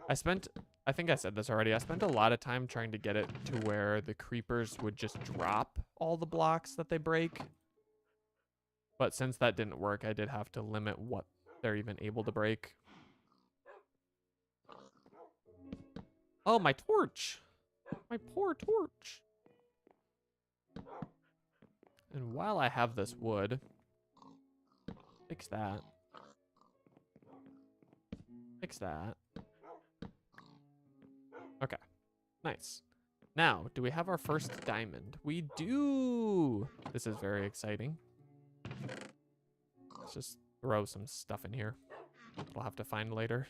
I think I said this already, I spent a lot of time trying to get it to where the creepers would just drop all the blocks that they break. But since that didn't work, I did have to limit what they're even able to break. Oh, my torch. My poor torch. And while I have this wood, fix that. Fix that. Okay, nice. Now, do we have our first diamond? We do. This is very exciting. Let's just throw some stuff in here. We'll have to find later.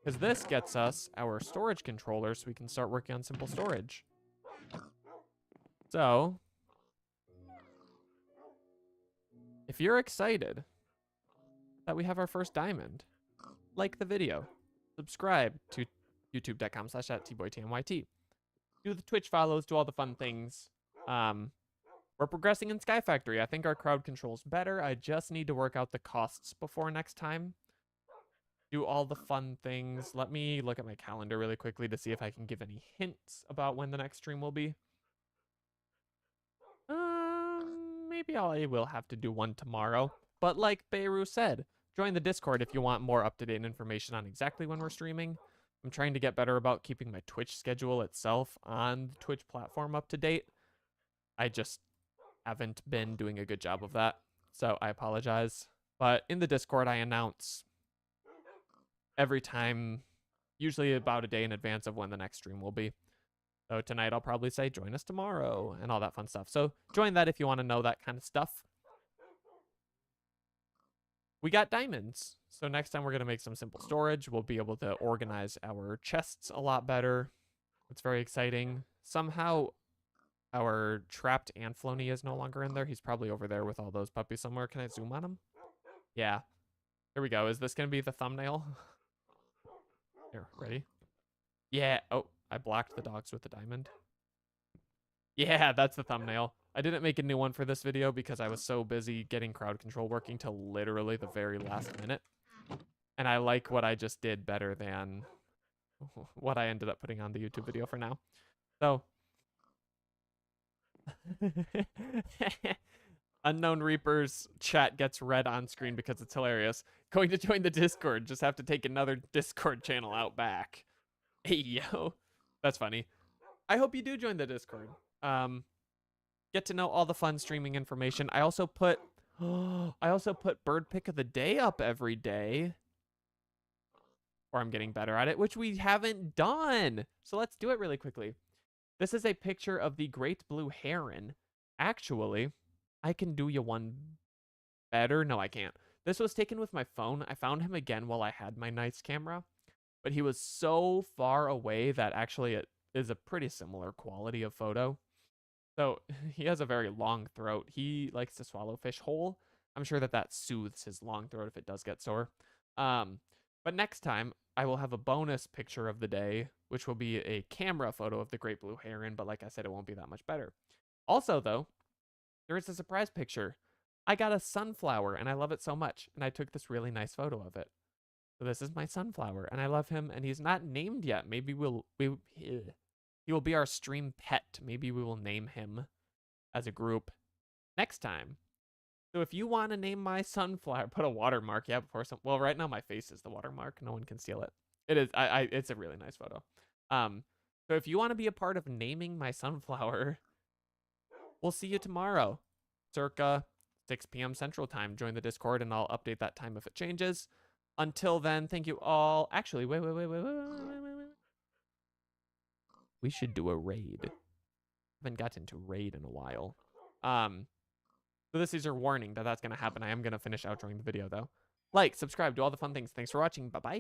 Because this gets us our storage controller so we can start working on simple storage. So, if you're excited that we have our first diamond, like the video, subscribe to youtube.com/@tboytmyt. Do the Twitch follows, do all the fun things. We're progressing in Sky Factory. I think our crowd control's better. I just need to work out the costs before next time. Do all the fun things. Let me look at my calendar really quickly to see if I can give any hints about when the next stream will be. Maybe I will have to do one tomorrow. But like Beirut said, join the Discord if you want more up-to-date information on exactly when we're streaming. I'm trying to get better about keeping my Twitch schedule itself on the Twitch platform up to date. I just haven't been doing a good job of that, so I apologize. But in the Discord, I announce every time, usually about a day in advance of when the next stream will be. So tonight I'll probably say join us tomorrow and all that fun stuff. So join that if you want to know that kind of stuff. We got diamonds. So next time we're going to make some simple storage. We'll be able to organize our chests a lot better. It's very exciting. Somehow our trapped Anflony is no longer in there. He's probably over there with all those puppies somewhere. Can I zoom on him? Yeah. Here we go. Is this going to be the thumbnail? Here, ready? Yeah. Oh, I blocked the dogs with the diamond. Yeah, that's the thumbnail. I didn't make a new one for this video because I was so busy getting crowd control working till literally the very last minute. And I like what I just did better than what I ended up putting on the YouTube video for now. So, Unknown Reaper's chat gets read on screen because it's hilarious. Going to join the Discord, just have to take another Discord channel out back. Hey, yo. That's funny. I hope you do join the Discord. Get to know all the fun streaming information. I also put bird pick of the day up every day. Or I'm getting better at it, which we haven't done. So let's do it really quickly. This is a picture of the great blue heron. Actually, I can do you one better. No, I can't. This was taken with my phone. I found him again while I had my nice camera, but he was so far away that actually it is a pretty similar quality of photo. So he has a very long throat. He likes to swallow fish whole. I'm sure that soothes his long throat if it does get sore. But next time I will have a bonus picture of the day, which will be a camera photo of the great blue heron. But like I said, it won't be that much better. Also, though, there is a surprise picture. I got a sunflower and I love it so much. And I took this really nice photo of it. So this is my sunflower and I love him and he's not named yet. Maybe he will be our stream pet. Maybe we will name him as a group next time. So if you want to name my sunflower, put a watermark, yeah, before some. Well, right now my face is the watermark. No one can steal it. It is. It's a really nice photo. So if you want to be a part of naming my sunflower, we'll see you tomorrow, circa 6 p.m. Central Time. Join the Discord and I'll update that time if it changes. Until then, thank you all. Actually, wait. We should do a raid. Haven't gotten to raid in a while. So this is your warning that that's going to happen. I am going to finish outroing the video, though. Like, subscribe, do all the fun things. Thanks for watching. Bye-bye.